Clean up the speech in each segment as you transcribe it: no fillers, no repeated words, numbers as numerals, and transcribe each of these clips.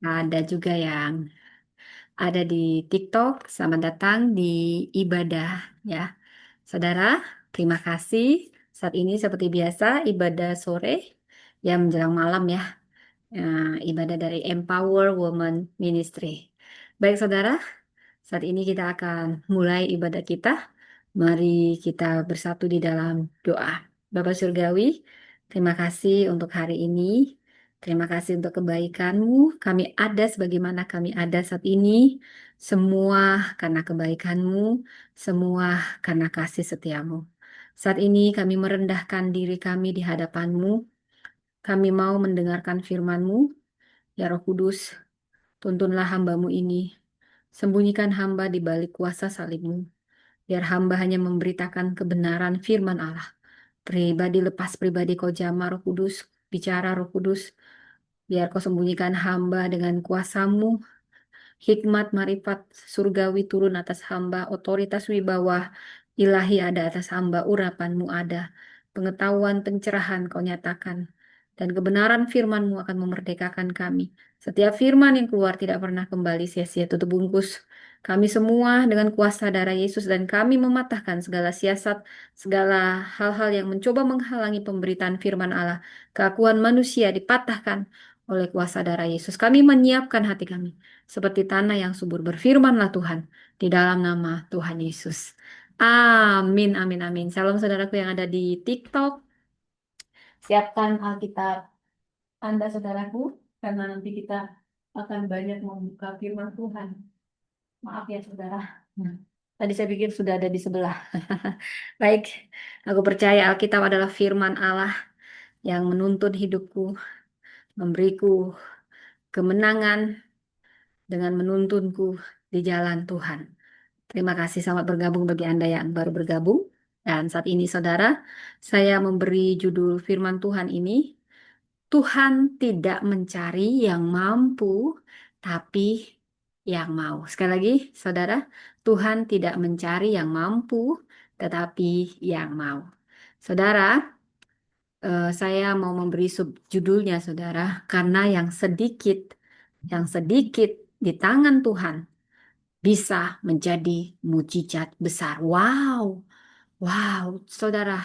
Ada juga yang ada di TikTok. Selamat datang di ibadah ya. Saudara, terima kasih. Saat ini seperti biasa ibadah sore ya menjelang malam ya. Ibadah dari Empower Women Ministry. Baik saudara, saat ini kita akan mulai ibadah kita. Mari kita bersatu di dalam doa. Bapa Surgawi, terima kasih untuk hari ini. Terima kasih untuk kebaikan-Mu. Kami ada sebagaimana kami ada saat ini. Semua karena kebaikan-Mu, semua karena kasih setia-Mu. Saat ini kami merendahkan diri kami di hadapan-Mu. Kami mau mendengarkan firman-Mu. Ya Roh Kudus, tuntunlah hamba-Mu ini. Sembunyikan hamba di balik kuasa salib-Mu. Biar hamba hanya memberitakan kebenaran firman Allah. Pribadi lepas pribadi kau jamah Roh Kudus. Bicara Roh Kudus. Biar kau sembunyikan hamba dengan kuasamu. Hikmat marifat surgawi turun atas hamba. Otoritas wibawa ilahi ada atas hamba. Urapanmu ada. Pengetahuan pencerahan kau nyatakan. Dan kebenaran firman-Mu akan memerdekakan kami. Setiap firman yang keluar tidak pernah kembali sia-sia tutup bungkus. Kami semua dengan kuasa darah Yesus dan kami mematahkan segala siasat, segala hal-hal yang mencoba menghalangi pemberitaan firman Allah. Keakuan manusia dipatahkan oleh kuasa darah Yesus. Kami menyiapkan hati kami seperti tanah yang subur. Berfirmanlah Tuhan di dalam nama Tuhan Yesus. Amin, amin, amin. Salam saudaraku yang ada di TikTok. Siapkan Alkitab Anda, saudaraku, karena nanti kita akan banyak membuka firman Tuhan. Maaf ya, saudara. Tadi saya pikir sudah ada di sebelah. Baik, aku percaya Alkitab adalah firman Allah yang menuntun hidupku, memberiku kemenangan dengan menuntunku di jalan Tuhan. Terima kasih, selamat bergabung bagi Anda yang baru bergabung. Dan saat ini, saudara, saya memberi judul firman Tuhan ini, Tuhan tidak mencari yang mampu, tapi yang mau. Sekali lagi, saudara, Tuhan tidak mencari yang mampu, tetapi yang mau. Saudara, saya mau memberi subjudulnya, saudara, karena yang sedikit di tangan Tuhan bisa menjadi mujizat besar. Wow, wow, saudara.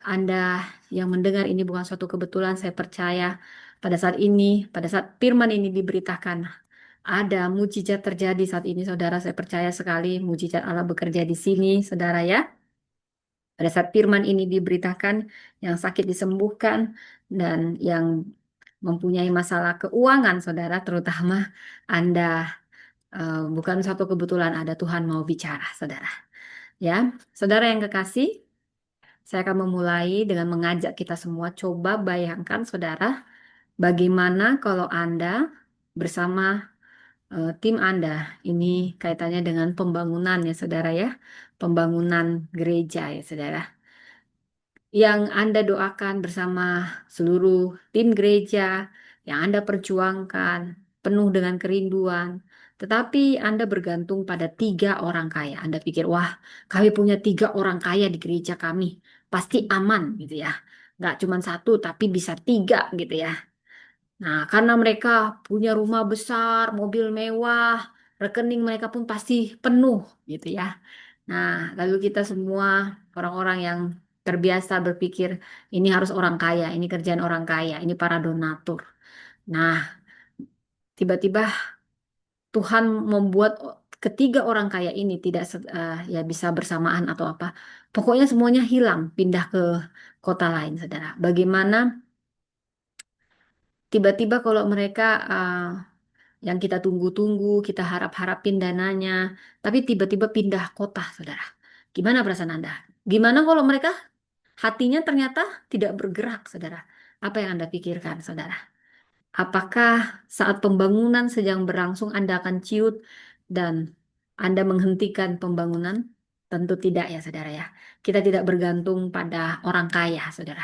Anda yang mendengar ini bukan suatu kebetulan, saya percaya pada saat ini, pada saat firman ini diberitakan, ada mujizat terjadi saat ini, saudara. Saya percaya sekali mujizat Allah bekerja di sini, saudara ya. Pada saat firman ini diberitakan, yang sakit disembuhkan, dan yang mempunyai masalah keuangan, saudara, terutama Anda, bukan suatu kebetulan ada Tuhan mau bicara, saudara. Ya, saudara yang kekasih, saya akan memulai dengan mengajak kita semua coba bayangkan saudara, bagaimana kalau Anda bersama tim Anda, ini kaitannya dengan pembangunan ya saudara ya, pembangunan gereja ya saudara. Yang Anda doakan bersama seluruh tim gereja, yang Anda perjuangkan penuh dengan kerinduan, tetapi Anda bergantung pada 3 orang kaya. Anda pikir, wah, kami punya 3 orang kaya di gereja kami, pasti aman gitu ya. Nggak cuma satu, tapi bisa 3 gitu ya. Nah, karena mereka punya rumah besar, mobil mewah, rekening mereka pun pasti penuh gitu ya. Nah, lalu kita semua orang-orang yang terbiasa berpikir ini harus orang kaya, ini kerjaan orang kaya, ini para donatur. Nah, tiba-tiba Tuhan membuat ketiga orang kaya ini tidak ya bisa bersamaan atau apa. Pokoknya semuanya hilang, pindah ke kota lain, saudara. Bagaimana tiba-tiba kalau mereka yang kita tunggu-tunggu, kita harap-harapin dananya, tapi tiba-tiba pindah kota, saudara. Gimana perasaan Anda? Gimana kalau mereka hatinya ternyata tidak bergerak, saudara? Apa yang Anda pikirkan, saudara? Apakah saat pembangunan sedang berlangsung Anda akan ciut dan Anda menghentikan pembangunan? Tentu tidak ya saudara ya. Kita tidak bergantung pada orang kaya saudara.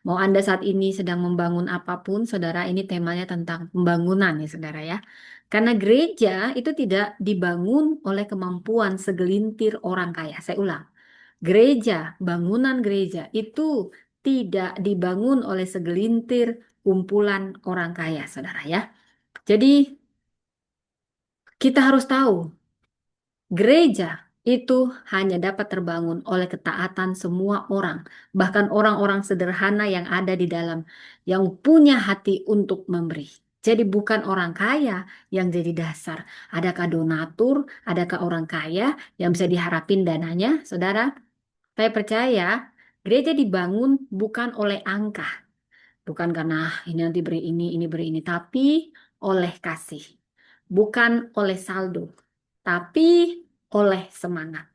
Mau Anda saat ini sedang membangun apapun saudara, ini temanya tentang pembangunan ya saudara ya. Karena gereja itu tidak dibangun oleh kemampuan segelintir orang kaya. Saya ulang. Gereja, bangunan gereja itu tidak dibangun oleh segelintir kumpulan orang kaya, saudara ya. Jadi kita harus tahu gereja itu hanya dapat terbangun oleh ketaatan semua orang, bahkan orang-orang sederhana yang ada di dalam, yang punya hati untuk memberi. Jadi bukan orang kaya yang jadi dasar. Adakah donatur, adakah orang kaya yang bisa diharapin dananya, saudara? Saya percaya gereja dibangun bukan oleh angka, bukan karena ini nanti beri ini beri ini, tapi oleh kasih. Bukan oleh saldo, tapi oleh semangat.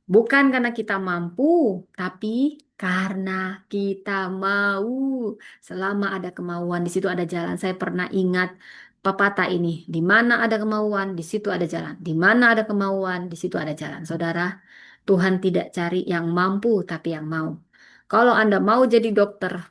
Bukan karena kita mampu, tapi karena kita mau. Selama ada kemauan, di situ ada jalan. Saya pernah ingat pepatah ini, di mana ada kemauan, di situ ada jalan. Di mana ada kemauan, di situ ada jalan. Saudara, Tuhan tidak cari yang mampu, tapi yang mau. Kalau Anda mau jadi dokter,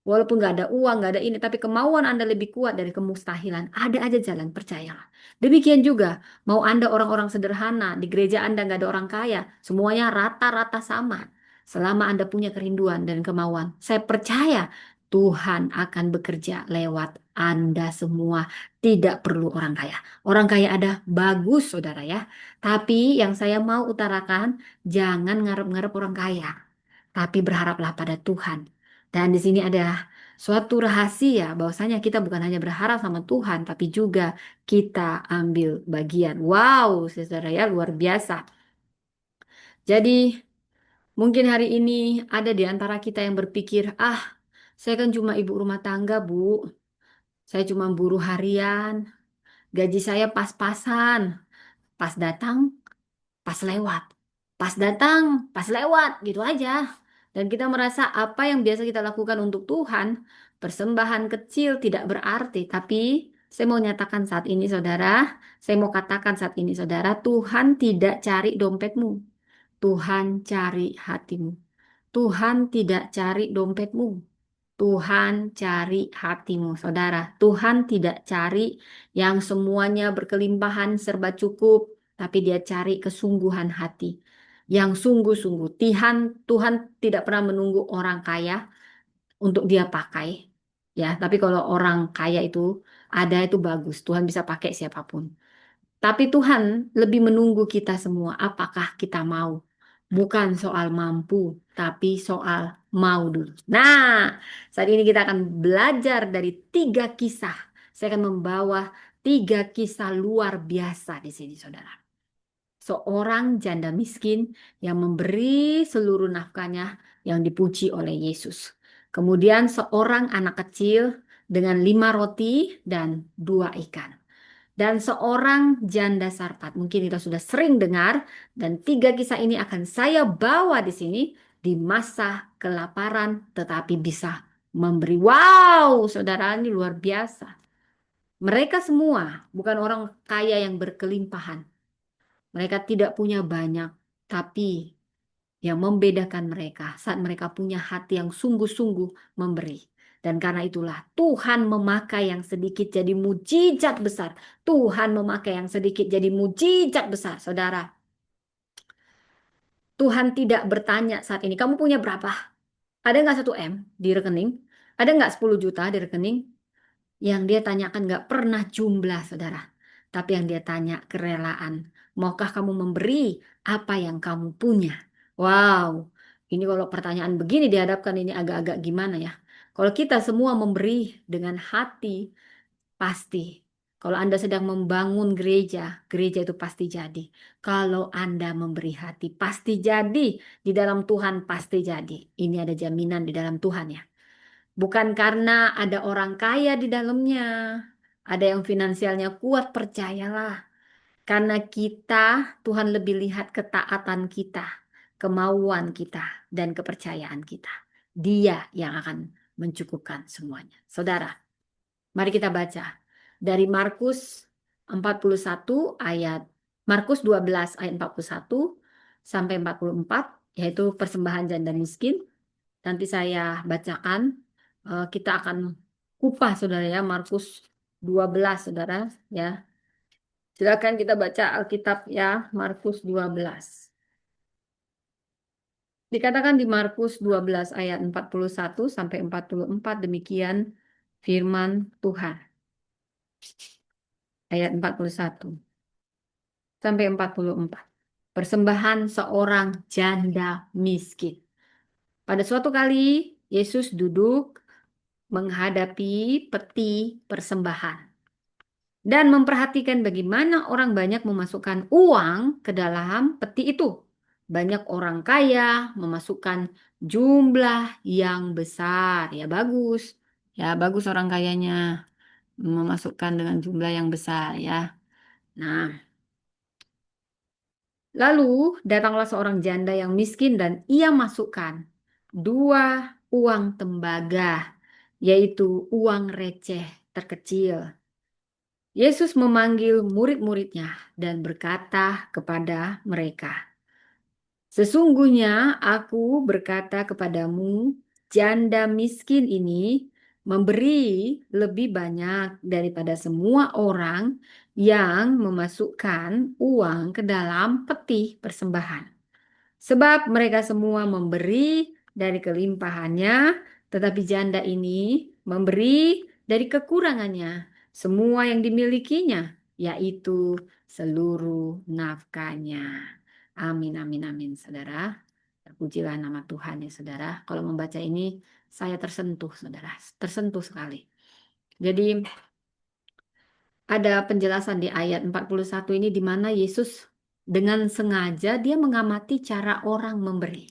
walaupun nggak ada uang, nggak ada ini, tapi kemauan Anda lebih kuat dari kemustahilan. Ada aja jalan, percayalah. Demikian juga, mau Anda orang-orang sederhana, di gereja Anda nggak ada orang kaya, semuanya rata-rata sama. Selama Anda punya kerinduan dan kemauan, saya percaya Tuhan akan bekerja lewat Anda semua. Tidak perlu orang kaya. Orang kaya ada, bagus saudara ya. Tapi yang saya mau utarakan, jangan ngarep-ngarep orang kaya. Tapi berharaplah pada Tuhan. Dan di sini ada suatu rahasia bahwasanya kita bukan hanya berharap sama Tuhan, tapi juga kita ambil bagian. Wow, saudara ya, luar biasa. Jadi mungkin hari ini ada di antara kita yang berpikir, ah, saya kan cuma ibu rumah tangga, Bu. Saya cuma buruh harian, gaji saya pas-pasan. Pas datang, pas lewat. Pas datang, pas lewat, gitu aja. Dan kita merasa apa yang biasa kita lakukan untuk Tuhan, persembahan kecil tidak berarti. Tapi saya mau nyatakan saat ini, saudara, saya mau katakan saat ini, saudara, Tuhan tidak cari dompetmu. Tuhan cari hatimu. Tuhan tidak cari dompetmu. Tuhan cari hatimu, saudara. Tuhan tidak cari yang semuanya berkelimpahan serba cukup, tapi dia cari kesungguhan hati. Yang sungguh-sungguh. Tuhan tidak pernah menunggu orang kaya untuk dia pakai. Ya, tapi kalau orang kaya itu ada itu bagus. Tuhan bisa pakai siapapun. Tapi Tuhan lebih menunggu kita semua. Apakah kita mau? Bukan soal mampu, tapi soal mau dulu. Nah, saat ini kita akan belajar dari 3 kisah. Saya akan membawa 3 kisah luar biasa di sini, saudara. Seorang janda miskin yang memberi seluruh nafkahnya yang dipuji oleh Yesus. Kemudian seorang anak kecil dengan 5 roti dan 2 ikan dan seorang janda sarpat. Mungkin kita sudah sering dengar dan 3 kisah ini akan saya bawa di sini di masa kelaparan tetapi bisa memberi. Wow, saudara ini luar biasa. Mereka semua bukan orang kaya yang berkelimpahan. Mereka tidak punya banyak, tapi yang membedakan mereka saat mereka punya hati yang sungguh-sungguh memberi. Dan karena itulah Tuhan memakai yang sedikit jadi mujizat besar. Tuhan memakai yang sedikit jadi mujizat besar, saudara. Tuhan tidak bertanya saat ini, kamu punya berapa? Ada nggak 1 M di rekening? Ada nggak 10 juta di rekening? Yang dia tanyakan nggak pernah jumlah, saudara. Tapi yang dia tanya kerelaan. Maukah kamu memberi apa yang kamu punya? Wow, ini kalau pertanyaan begini dihadapkan ini agak-agak gimana ya? Kalau kita semua memberi dengan hati, pasti. Kalau Anda sedang membangun gereja, gereja itu pasti jadi. Kalau Anda memberi hati, pasti jadi. Di dalam Tuhan pasti jadi. Ini ada jaminan di dalam Tuhan ya. Bukan karena ada orang kaya di dalamnya, ada yang finansialnya kuat, percayalah. Karena kita, Tuhan lebih lihat ketaatan kita, kemauan kita, dan kepercayaan kita. Dia yang akan mencukupkan semuanya. Saudara, mari kita baca dari Markus 12 ayat 41 sampai 44, yaitu persembahan janda miskin. Nanti saya bacakan, kita akan kupas saudara ya, Markus 12 saudara ya. Silakan kita baca Alkitab ya, Markus 12. Dikatakan di Markus 12 ayat 41 sampai 44 demikian firman Tuhan. Ayat 41 sampai 44. Persembahan seorang janda miskin. Pada suatu kali, Yesus duduk menghadapi peti persembahan dan memperhatikan bagaimana orang banyak memasukkan uang ke dalam peti itu. Banyak orang kaya memasukkan jumlah yang besar. Ya bagus. Ya bagus orang kayanya memasukkan dengan jumlah yang besar ya. Nah, lalu datanglah seorang janda yang miskin dan ia masukkan 2 uang tembaga, yaitu uang receh terkecil. Yesus memanggil murid-muridnya dan berkata kepada mereka, "Sesungguhnya aku berkata kepadamu, janda miskin ini memberi lebih banyak daripada semua orang yang memasukkan uang ke dalam peti persembahan. Sebab mereka semua memberi dari kelimpahannya, tetapi janda ini memberi dari kekurangannya semua yang dimilikinya, yaitu seluruh nafkahnya." Amin, amin, amin, saudara. Terpujilah nama Tuhan ya, saudara. Kalau membaca ini, saya tersentuh, saudara. Tersentuh sekali. Jadi, ada penjelasan di ayat 41 ini di mana Yesus dengan sengaja dia mengamati cara orang memberi.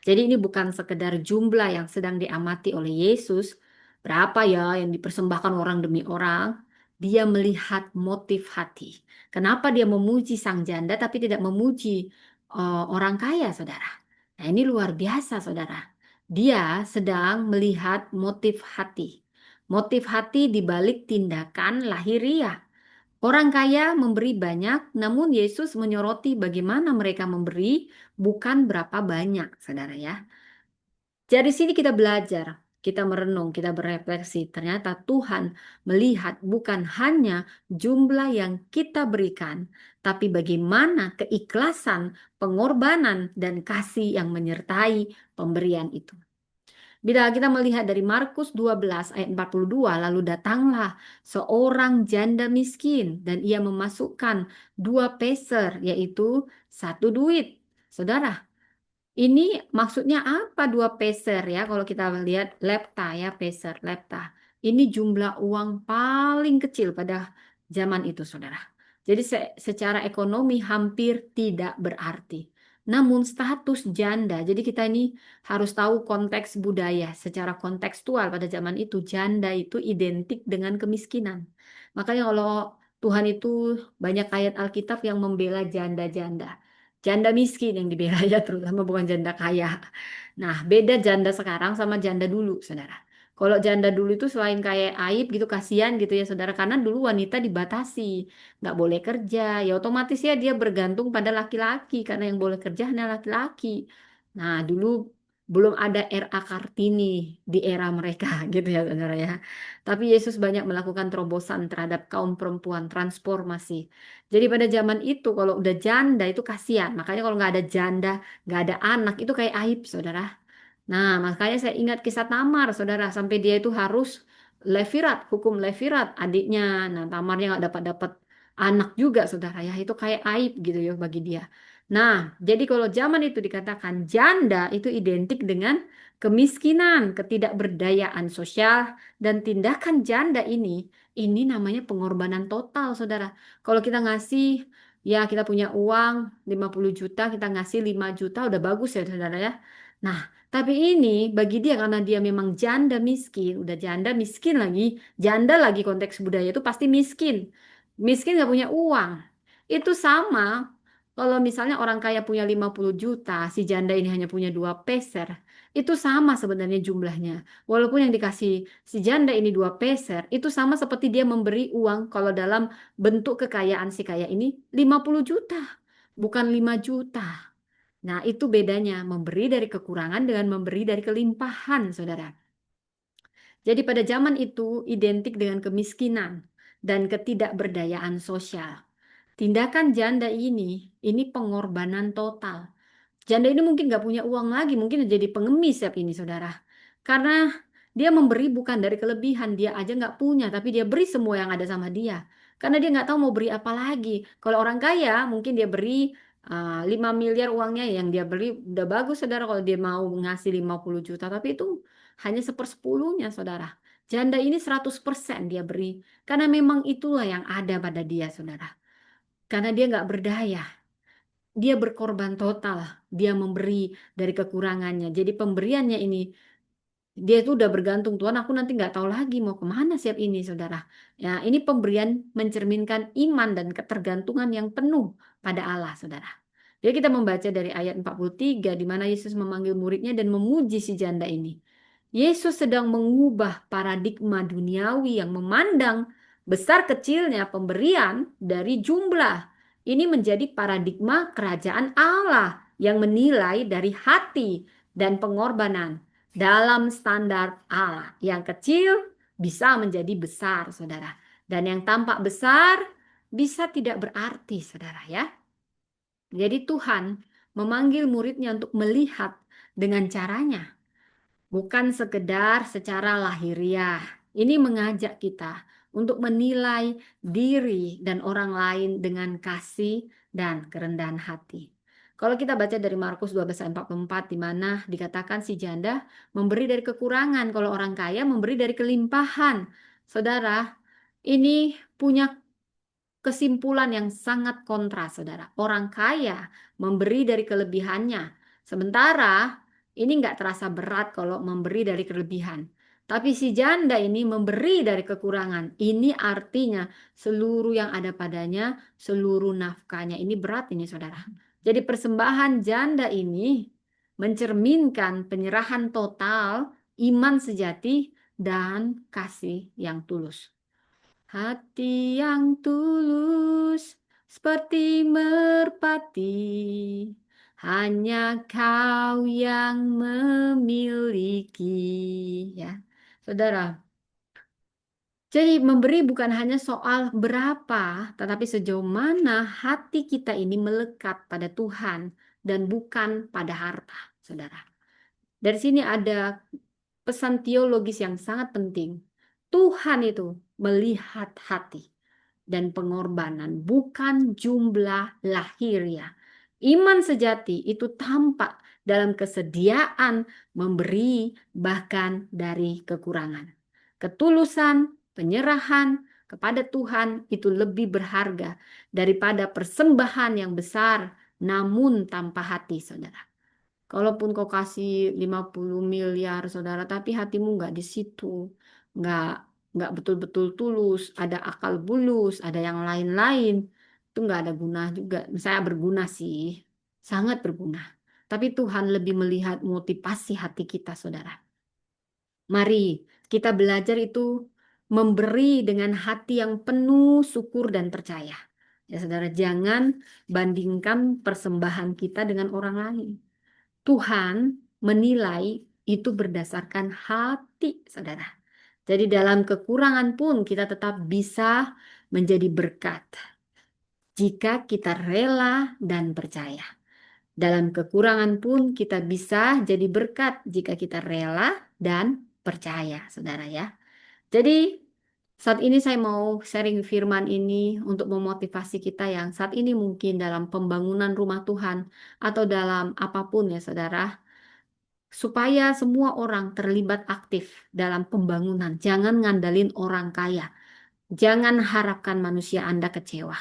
Jadi ini bukan sekedar jumlah yang sedang diamati oleh Yesus, berapa ya yang dipersembahkan orang demi orang. Dia melihat motif hati. Kenapa dia memuji sang janda tapi tidak memuji orang kaya, saudara? Nah ini luar biasa, saudara. Dia sedang melihat motif hati. Motif hati di balik tindakan lahiriah. Orang kaya memberi banyak, namun Yesus menyoroti bagaimana mereka memberi, bukan berapa banyak, saudara ya. Dari sini kita belajar, kita merenung, kita berefleksi. Ternyata Tuhan melihat bukan hanya jumlah yang kita berikan, tapi bagaimana keikhlasan, pengorbanan, dan kasih yang menyertai pemberian itu. Bila kita melihat dari Markus 12 ayat 42, lalu datanglah seorang janda miskin dan ia memasukkan 2 peser, yaitu 1 duit. Saudara, ini maksudnya apa 2 peser ya? Kalau kita lihat lepta ya, peser, lepta. Ini jumlah uang paling kecil pada zaman itu, saudara. Jadi secara ekonomi hampir tidak berarti. Namun status janda, jadi kita ini harus tahu konteks budaya. Secara kontekstual pada zaman itu, janda itu identik dengan kemiskinan. Makanya kalau Tuhan itu banyak ayat Alkitab yang membela janda-janda. Janda miskin yang dibela ya, terutama bukan janda kaya. Nah, beda janda sekarang sama janda dulu, saudara. Kalau janda dulu itu selain kayak aib gitu, kasihan gitu ya, saudara. Karena dulu wanita dibatasi, nggak boleh kerja. Ya otomatis ya dia bergantung pada laki-laki, karena yang boleh kerja hanya laki-laki. Nah, dulu belum ada era Kartini di era mereka gitu ya, saudara ya. Tapi Yesus banyak melakukan terobosan terhadap kaum perempuan, transformasi. Jadi pada zaman itu kalau udah janda itu kasihan. Makanya kalau nggak ada janda, nggak ada anak itu kayak aib, saudara. Nah, makanya saya ingat kisah Tamar, saudara. Sampai dia itu harus Levirat, hukum Levirat adiknya. Nah, Tamarnya nggak dapat anak juga, saudara. Ya, itu kayak aib gitu ya bagi dia. Nah, jadi kalau zaman itu dikatakan janda itu identik dengan kemiskinan, ketidakberdayaan sosial, dan tindakan janda ini namanya pengorbanan total, saudara. Kalau kita ngasih, ya kita punya uang 50 juta, kita ngasih 5 juta, udah bagus ya, saudara ya. Nah, tapi ini bagi dia karena dia memang janda miskin, udah janda miskin lagi, janda lagi konteks budaya itu pasti miskin. Miskin nggak punya uang. Itu sama kalau misalnya orang kaya punya 50 juta, si janda ini hanya punya 2 peser. Itu sama sebenarnya jumlahnya. Walaupun yang dikasih si janda ini 2 peser, itu sama seperti dia memberi uang kalau dalam bentuk kekayaan si kaya ini 50 juta, bukan 5 juta. Nah, itu bedanya memberi dari kekurangan dengan memberi dari kelimpahan, saudara. Jadi pada zaman itu identik dengan kemiskinan dan ketidakberdayaan sosial. Tindakan janda ini pengorbanan total. Janda ini mungkin nggak punya uang lagi, mungkin jadi pengemis ya ini, saudara. Karena Dia memberi bukan dari kelebihan, dia aja nggak punya, tapi dia beri semua yang ada sama dia. Karena dia nggak tahu mau beri apa lagi. Kalau orang kaya, mungkin dia beri 5 miliar uangnya yang dia beri udah bagus, saudara. Kalau dia mau ngasih 50 juta, tapi itu hanya sepersepuluhnya, saudara. Janda ini 100% dia beri. Karena memang itulah yang ada pada dia, saudara. Karena dia nggak berdaya. Dia berkorban total. Dia memberi dari kekurangannya. Jadi pemberiannya ini dia itu udah bergantung Tuhan, aku nanti nggak tahu lagi mau kemana siap ini, saudara. Ya, ini pemberian mencerminkan iman dan ketergantungan yang penuh pada Allah, saudara. Jadi kita membaca dari ayat 43 di mana Yesus memanggil muridnya dan memuji si janda ini. Yesus sedang mengubah paradigma duniawi yang memandang besar kecilnya pemberian dari jumlah. Ini menjadi paradigma kerajaan Allah yang menilai dari hati dan pengorbanan dalam standar Allah. Yang kecil bisa menjadi besar, saudara. Dan yang tampak besar bisa tidak berarti, saudara ya. Jadi Tuhan memanggil muridnya untuk melihat dengan caranya. Bukan sekedar secara lahiriah. Ini mengajak kita untuk menilai diri dan orang lain dengan kasih dan kerendahan hati. Kalau kita baca dari Markus 12 ayat 44 di mana dikatakan si janda memberi dari kekurangan, kalau orang kaya memberi dari kelimpahan. Saudara, ini punya kesimpulan yang sangat kontra, saudara. Orang kaya memberi dari kelebihannya. Sementara ini nggak terasa berat kalau memberi dari kelebihan. Tapi si janda ini memberi dari kekurangan. Ini artinya seluruh yang ada padanya, seluruh nafkahnya. Ini berat ini, saudara. Jadi persembahan janda ini mencerminkan penyerahan total, iman sejati, dan kasih yang tulus. Hati yang tulus seperti merpati, hanya kau yang memiliki. Ya, saudara. Jadi memberi bukan hanya soal berapa, tetapi sejauh mana hati kita ini melekat pada Tuhan dan bukan pada harta, saudara. Dari sini ada pesan teologis yang sangat penting. Tuhan itu melihat hati dan pengorbanan, bukan jumlah lahiriah. Iman sejati itu tampak dalam kesediaan memberi bahkan dari kekurangan. Ketulusan, penyerahan kepada Tuhan itu lebih berharga daripada persembahan yang besar namun tanpa hati, saudara. Kalaupun kau kasih 50 miliar, saudara, tapi hatimu nggak di situ, nggak nggak betul-betul tulus, ada akal bulus, ada yang lain-lain, itu nggak ada guna juga. Saya berguna sih, sangat berguna. Tapi Tuhan lebih melihat motivasi hati kita, saudara. Mari kita belajar itu memberi dengan hati yang penuh syukur dan percaya. Ya, saudara, jangan bandingkan persembahan kita dengan orang lain. Tuhan menilai itu berdasarkan hati, saudara. Jadi dalam kekurangan pun kita tetap bisa menjadi berkat jika kita rela dan percaya. Dalam kekurangan pun kita bisa jadi berkat jika kita rela dan percaya, saudara ya. Jadi saat ini saya mau sharing firman ini untuk memotivasi kita yang saat ini mungkin dalam pembangunan rumah Tuhan atau dalam apapun ya saudara, supaya semua orang terlibat aktif dalam pembangunan. Jangan ngandalin orang kaya. Jangan harapkan manusia Anda kecewa.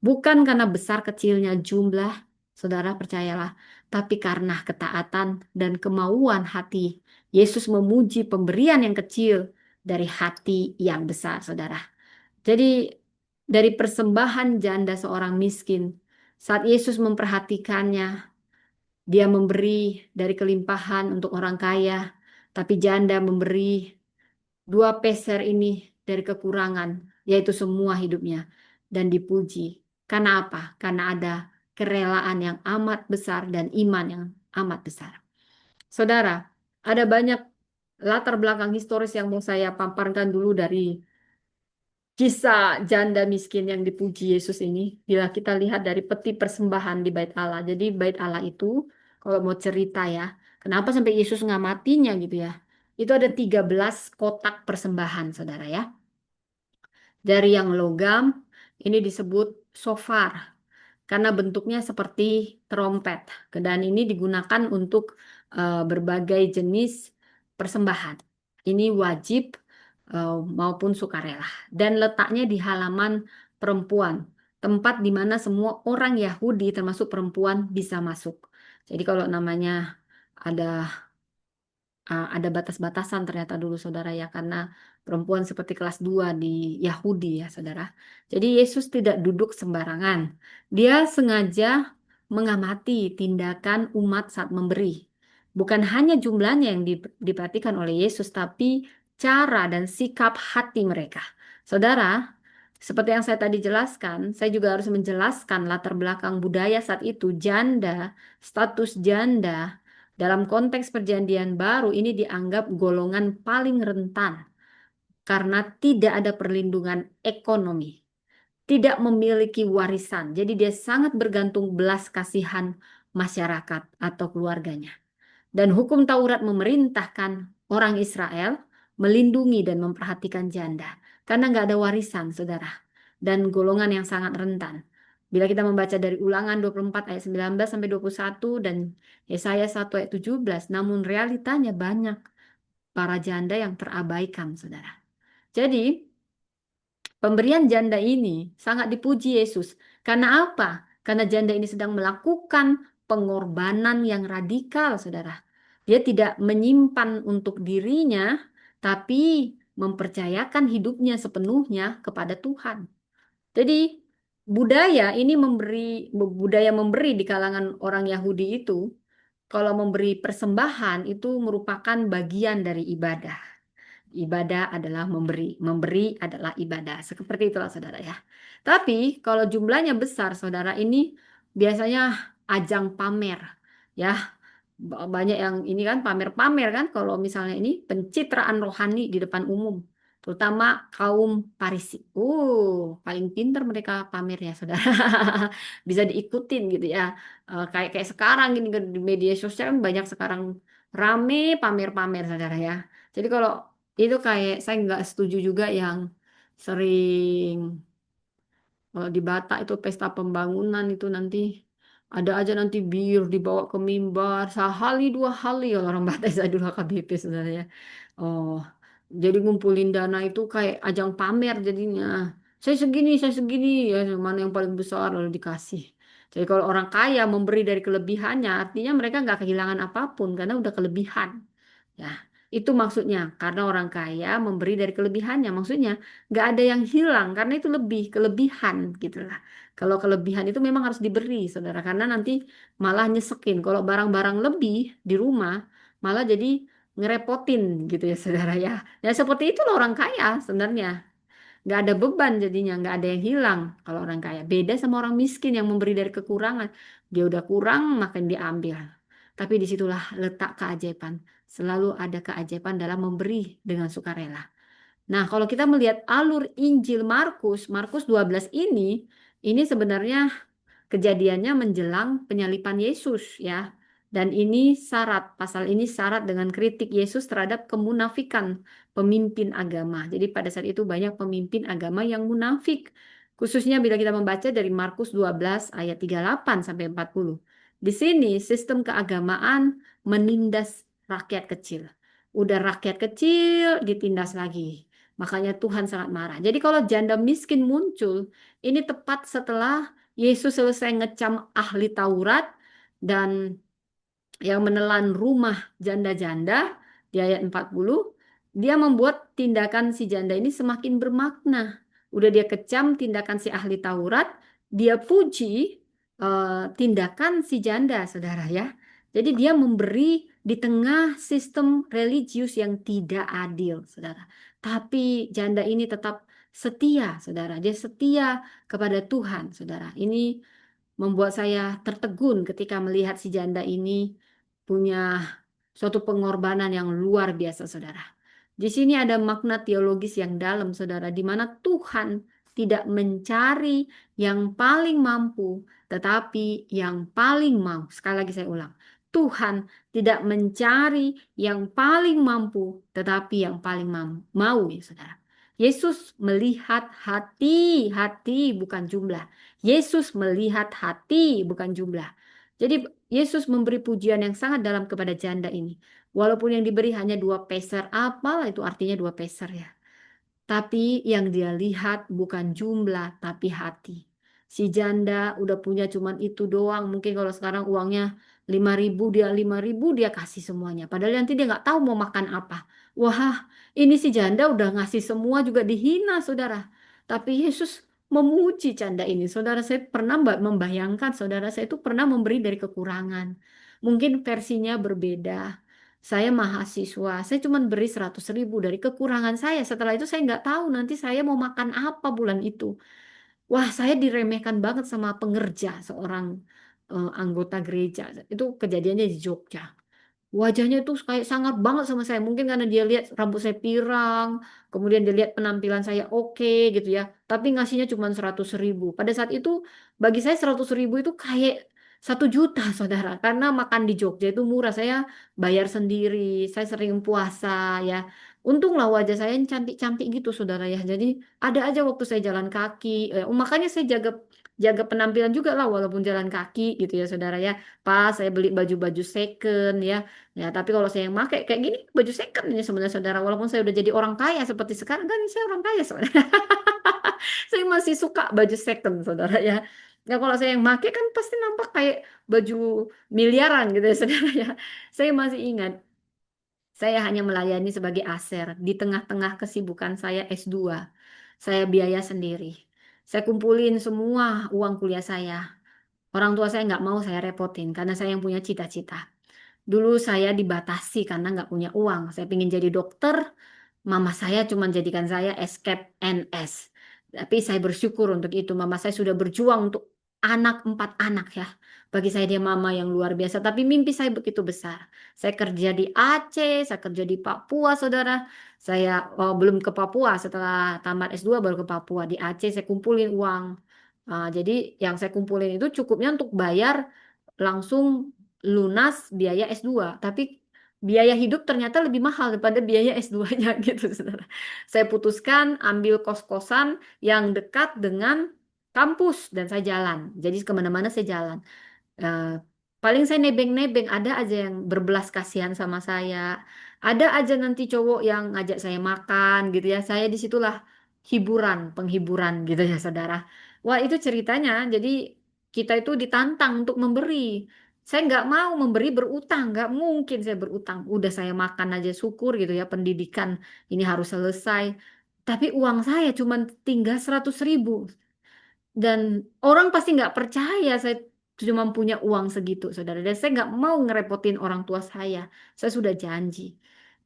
Bukan karena besar kecilnya jumlah, saudara percayalah, tapi karena ketaatan dan kemauan hati. Yesus memuji pemberian yang kecil dari hati yang besar, saudara. Jadi dari persembahan janda seorang miskin, saat Yesus memperhatikannya, dia memberi dari kelimpahan untuk orang kaya, tapi janda memberi 2 peser ini dari kekurangan, yaitu semua hidupnya, dan dipuji. Karena apa? Karena ada kerelaan yang amat besar dan iman yang amat besar. Saudara, ada banyak latar belakang historis yang mau saya paparkan dulu dari kisah janda miskin yang dipuji Yesus ini. Bila kita lihat dari peti persembahan di Bait Allah. Jadi Bait Allah itu, kalau mau cerita ya, kenapa sampai Yesus ngamatinya gitu ya. itu ada 13 kotak persembahan, saudara ya. Dari yang logam, ini disebut shofar karena bentuknya seperti trompet. Dan ini digunakan untuk berbagai jenis persembahan. Ini wajib maupun sukarela. Dan letaknya di halaman perempuan, tempat di mana semua orang Yahudi termasuk perempuan bisa masuk. Jadi kalau namanya ada ada batas-batasan ternyata dulu saudara ya karena perempuan seperti kelas 2 di Yahudi ya saudara. Jadi Yesus tidak duduk sembarangan. Dia sengaja mengamati tindakan umat saat memberi. Bukan hanya jumlahnya yang diperhatikan oleh Yesus tapi cara dan sikap hati mereka. Saudara, seperti yang saya tadi jelaskan, saya juga harus menjelaskan latar belakang budaya saat itu janda, status janda dalam konteks perjanjian baru ini dianggap golongan paling rentan karena tidak ada perlindungan ekonomi, tidak memiliki warisan. Jadi dia sangat bergantung belas kasihan masyarakat atau keluarganya. Dan hukum Taurat memerintahkan orang Israel melindungi dan memperhatikan janda. Karena nggak ada warisan, saudara. Dan golongan yang sangat rentan. Bila kita membaca dari Ulangan 24 ayat 19 sampai 21 dan Yesaya 1 ayat 17, namun realitanya banyak para janda yang terabaikan, saudara. Jadi, pemberian janda ini sangat dipuji Yesus. Karena apa? Karena janda ini sedang melakukan pengorbanan yang radikal, saudara. Dia tidak menyimpan untuk dirinya, tapi mempercayakan hidupnya sepenuhnya kepada Tuhan. Jadi budaya memberi di kalangan orang Yahudi itu, kalau memberi persembahan itu merupakan bagian dari ibadah. Ibadah adalah memberi, memberi adalah ibadah. Seperti itulah saudara ya. Tapi kalau jumlahnya besar saudara ini biasanya ajang pamer ya. Banyak yang ini kan pamer-pamer kan kalau misalnya ini pencitraan rohani di depan umum. Terutama kaum Parisi. Paling pinter mereka pamernya saudara. Bisa diikutin gitu ya. Kayak kayak sekarang gini di media sosial kan banyak sekarang rame pamer-pamer saudara ya. Jadi kalau itu kayak saya nggak setuju juga yang sering kalau di Batak itu pesta pembangunan itu nanti ada aja nanti bir dibawa ke mimbar sehali dua hali kalau orang Batak saya dulu KBP sebenarnya. Oh, jadi ngumpulin dana itu kayak ajang pamer jadinya. Saya segini ya mana yang paling besar lalu dikasih. Jadi kalau orang kaya memberi dari kelebihannya artinya mereka nggak kehilangan apapun karena udah kelebihan. Ya, itu maksudnya karena orang kaya memberi dari kelebihannya. Maksudnya nggak ada yang hilang karena itu lebih kelebihan gitulah. Kalau kelebihan itu memang harus diberi, saudara, karena nanti malah nyesekin. Kalau barang-barang lebih di rumah malah jadi ngerepotin gitu ya, saudara ya. Ya seperti itu loh orang kaya sebenarnya. Nggak ada beban jadinya, nggak ada yang hilang kalau orang kaya. Beda sama orang miskin yang memberi dari kekurangan. Dia udah kurang, makin diambil. Tapi disitulah letak keajaiban. Selalu ada keajaiban dalam memberi dengan sukarela. Nah, kalau kita melihat alur Injil Markus, Markus 12 ini sebenarnya kejadiannya menjelang penyaliban Yesus ya. Dan ini syarat, pasal ini syarat dengan kritik Yesus terhadap kemunafikan pemimpin agama. Jadi pada saat itu banyak pemimpin agama yang munafik. Khususnya bila kita membaca dari Markus 12 ayat 38 sampai 40. Di sini sistem keagamaan menindas rakyat kecil. Udah rakyat kecil ditindas lagi. Makanya Tuhan sangat marah. Jadi kalau janda miskin muncul, ini tepat setelah Yesus selesai ngecam ahli Taurat dan yang menelan rumah janda-janda di ayat 40, dia membuat tindakan si janda ini semakin bermakna. Udah dia kecam tindakan si ahli Taurat, dia puji tindakan si janda, saudara ya. Jadi dia memberi di tengah sistem religius yang tidak adil, saudara. Tapi janda ini tetap setia, saudara. Dia setia kepada Tuhan, saudara. Ini membuat saya tertegun ketika melihat si janda ini punya suatu pengorbanan yang luar biasa, saudara. Di sini ada makna teologis yang dalam, saudara, di mana Tuhan tidak mencari yang paling mampu, tetapi yang paling mau. Sekali lagi saya ulang. Tuhan tidak mencari yang paling mampu, tetapi yang paling mau ya saudara. Yesus melihat hati, hati bukan jumlah. Yesus melihat hati bukan jumlah. Jadi Yesus memberi pujian yang sangat dalam kepada janda ini. Walaupun yang diberi hanya 2 peser, apalah itu artinya 2 peser ya. Tapi yang dia lihat bukan jumlah, tapi hati. Si janda udah punya cuman itu doang. Mungkin kalau sekarang uangnya 5.000, dia 5.000 dia kasih semuanya. Padahal nanti dia nggak tahu mau makan apa. Wah, ini si janda udah ngasih semua juga dihina, saudara. Tapi Yesus memuji janda ini. Saudara, saya pernah membayangkan, saudara saya itu pernah memberi dari kekurangan. Mungkin versinya berbeda. Saya mahasiswa, saya cuma beri 100.000 dari kekurangan saya. Setelah itu saya nggak tahu nanti saya mau makan apa bulan itu. Wah, saya diremehkan banget sama pengerja seorang anggota gereja. Itu kejadiannya di Jogja. Wajahnya tuh kayak sangat banget sama saya. Mungkin karena dia lihat rambut saya pirang, kemudian dia lihat penampilan saya oke gitu ya. Tapi ngasihnya cuma 100.000. Pada saat itu bagi saya 100.000 itu kayak 1 juta, saudara. Karena makan di Jogja itu murah. Saya bayar sendiri. Saya sering puasa ya. Untunglah wajah saya yang cantik-cantik gitu, saudara ya. Jadi ada aja waktu saya jalan kaki. Makanya saya jaga jaga penampilan juga lah walaupun jalan kaki gitu ya, saudara ya. Pas saya beli baju-baju second ya. Ya, tapi kalau saya yang pakai kayak gini baju second ini sebenarnya, saudara. Walaupun saya udah jadi orang kaya seperti sekarang kan saya orang kaya, saudara. Saya masih suka baju second, saudara ya. Ya kalau saya yang pakai kan pasti nampak kayak baju miliaran gitu ya, saudara ya. Saya masih ingat saya hanya melayani sebagai aser di tengah-tengah kesibukan saya S2. Saya biaya sendiri. Saya kumpulin semua uang kuliah saya. Orang tua saya nggak mau saya repotin karena saya yang punya cita-cita. Dulu saya dibatasi karena nggak punya uang. Saya ingin jadi dokter, mama saya cuma jadikan saya escape NS. Tapi saya bersyukur untuk itu. Mama saya sudah berjuang untuk 4 anak ya. Bagi saya dia mama yang luar biasa. Tapi mimpi saya begitu besar. Saya kerja di Aceh, saya kerja di Papua, saudara. Saya belum ke Papua. Setelah tamat S2 baru ke Papua. Di Aceh saya kumpulin uang. Jadi yang saya kumpulin itu cukupnya untuk bayar langsung lunas biaya S2. Tapi biaya hidup ternyata lebih mahal daripada biaya S2-nya gitu, saudara. Saya putuskan ambil kos-kosan yang dekat dengan kampus dan saya jalan. Jadi kemana-mana saya jalan. Eh, Paling saya nebeng-nebeng, ada aja yang berbelas kasihan sama saya. Ada aja nanti cowok yang ngajak saya makan gitu ya. Saya disitulah hiburan, penghiburan gitu ya, saudara. Wah, itu ceritanya. Jadi kita itu ditantang untuk memberi. Saya nggak mau memberi berutang, nggak mungkin saya berutang. Udah saya makan aja syukur gitu ya, pendidikan ini harus selesai. Tapi uang saya cuma tinggal 100.000. Dan orang pasti nggak percaya saya cuma punya uang segitu, saudara. Dan saya nggak mau ngerepotin orang tua saya. Saya sudah janji.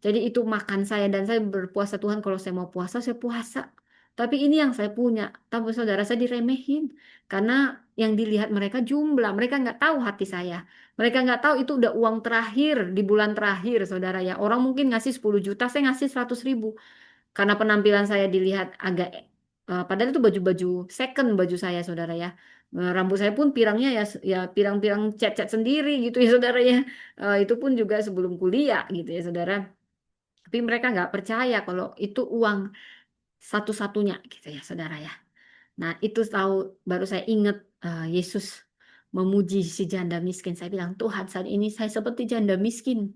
Jadi itu makan saya dan saya berpuasa Tuhan kalau saya mau puasa, saya puasa. Tapi ini yang saya punya. Tapi saudara saya diremehin. Karena yang dilihat mereka jumlah. Mereka nggak tahu hati saya. Mereka nggak tahu itu udah uang terakhir di bulan terakhir, saudara ya. Orang mungkin ngasih 10 juta, saya ngasih 100.000. Karena penampilan saya dilihat agak padahal itu baju-baju second baju saya, saudara ya. Rambut saya pun pirangnya ya ya pirang-pirang cat-cat sendiri gitu ya, saudara ya. Itu pun juga sebelum kuliah gitu ya, saudara. Tapi mereka nggak percaya kalau itu uang satu-satunya gitu ya, saudara ya. Nah, itu tahu baru saya ingat Yesus memuji si janda miskin. Saya bilang, Tuhan, saat ini saya seperti janda miskin.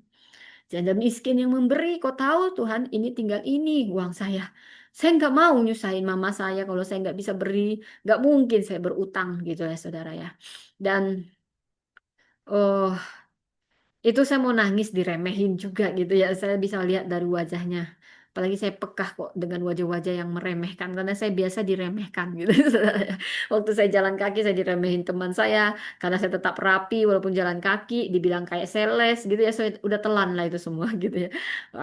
Janda miskin yang memberi, kau tahu Tuhan, ini tinggal ini uang saya. Saya nggak mau nyusahin mama saya kalau saya nggak bisa beri, nggak mungkin saya berutang gitu ya, saudara ya. Dan oh, itu saya mau nangis diremehin juga gitu ya. Saya bisa lihat dari wajahnya. Apalagi saya pekah kok dengan wajah-wajah yang meremehkan. Karena saya biasa diremehkan gitu. Waktu saya jalan kaki saya diremehin teman saya. Karena saya tetap rapi walaupun jalan kaki. Dibilang kayak seles gitu ya. Saya udah telan lah itu semua gitu ya.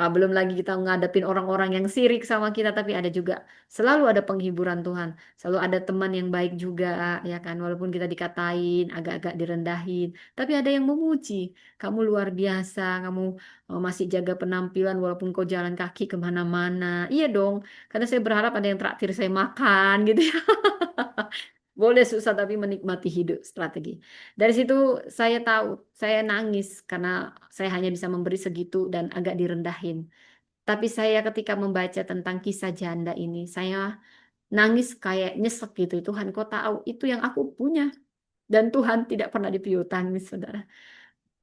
Belum lagi kita ngadepin orang-orang yang sirik sama kita. Tapi ada juga. Selalu ada penghiburan Tuhan. Selalu ada teman yang baik juga ya kan. Walaupun kita dikatain, agak-agak direndahin. Tapi ada yang memuji. Kamu luar biasa, kamu masih jaga penampilan walaupun kau jalan kaki kemana-mana. Iya dong, karena saya berharap ada yang traktir saya makan gitu ya. Boleh susah tapi menikmati hidup strategi. Dari situ saya tahu, saya nangis karena saya hanya bisa memberi segitu dan agak direndahin. Tapi saya ketika membaca tentang kisah janda ini, saya nangis kayak nyesek gitu. Tuhan, kau tahu itu yang aku punya. Dan Tuhan tidak pernah dipiutang, saudara.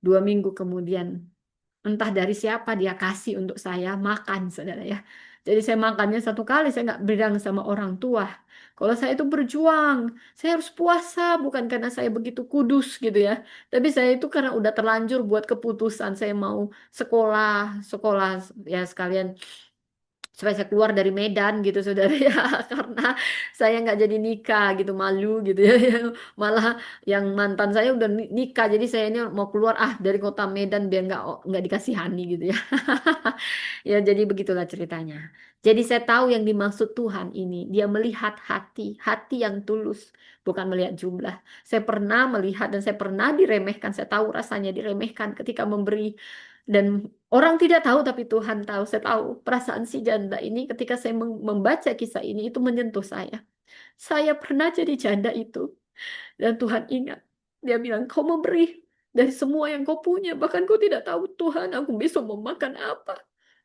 2 minggu kemudian, entah dari siapa dia kasih untuk saya makan, saudara ya. Jadi saya makannya satu kali, saya nggak bilang sama orang tua. Kalau saya itu berjuang, saya harus puasa, bukan karena saya begitu kudus gitu ya. Tapi saya itu karena udah terlanjur buat keputusan, saya mau sekolah, sekolah ya sekalian supaya saya keluar dari Medan gitu saudara ya karena saya nggak jadi nikah gitu malu gitu ya malah yang mantan saya udah nikah jadi saya ini mau keluar dari kota Medan biar nggak dikasihani gitu ya ya jadi begitulah ceritanya jadi saya tahu yang dimaksud Tuhan ini dia melihat hati hati yang tulus bukan melihat jumlah saya pernah melihat dan saya pernah diremehkan saya tahu rasanya diremehkan ketika memberi dan orang tidak tahu tapi Tuhan tahu. Saya tahu perasaan si janda ini ketika saya membaca kisah ini itu menyentuh saya. Saya pernah jadi janda itu. Dan Tuhan ingat. Dia bilang, kau memberi dari semua yang kau punya. Bahkan kau tidak tahu Tuhan aku besok mau makan apa.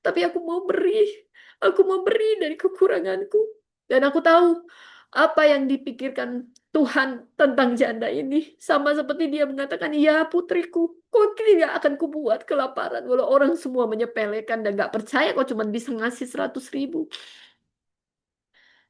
Tapi aku mau beri. Aku mau beri dari kekuranganku. Dan aku tahu apa yang dipikirkan Tuhan tentang janda ini. Sama seperti dia mengatakan, ya putriku, kau tidak akan kubuat kelaparan. Walau orang semua menyepelekan dan gak percaya kau cuma bisa ngasih 100.000.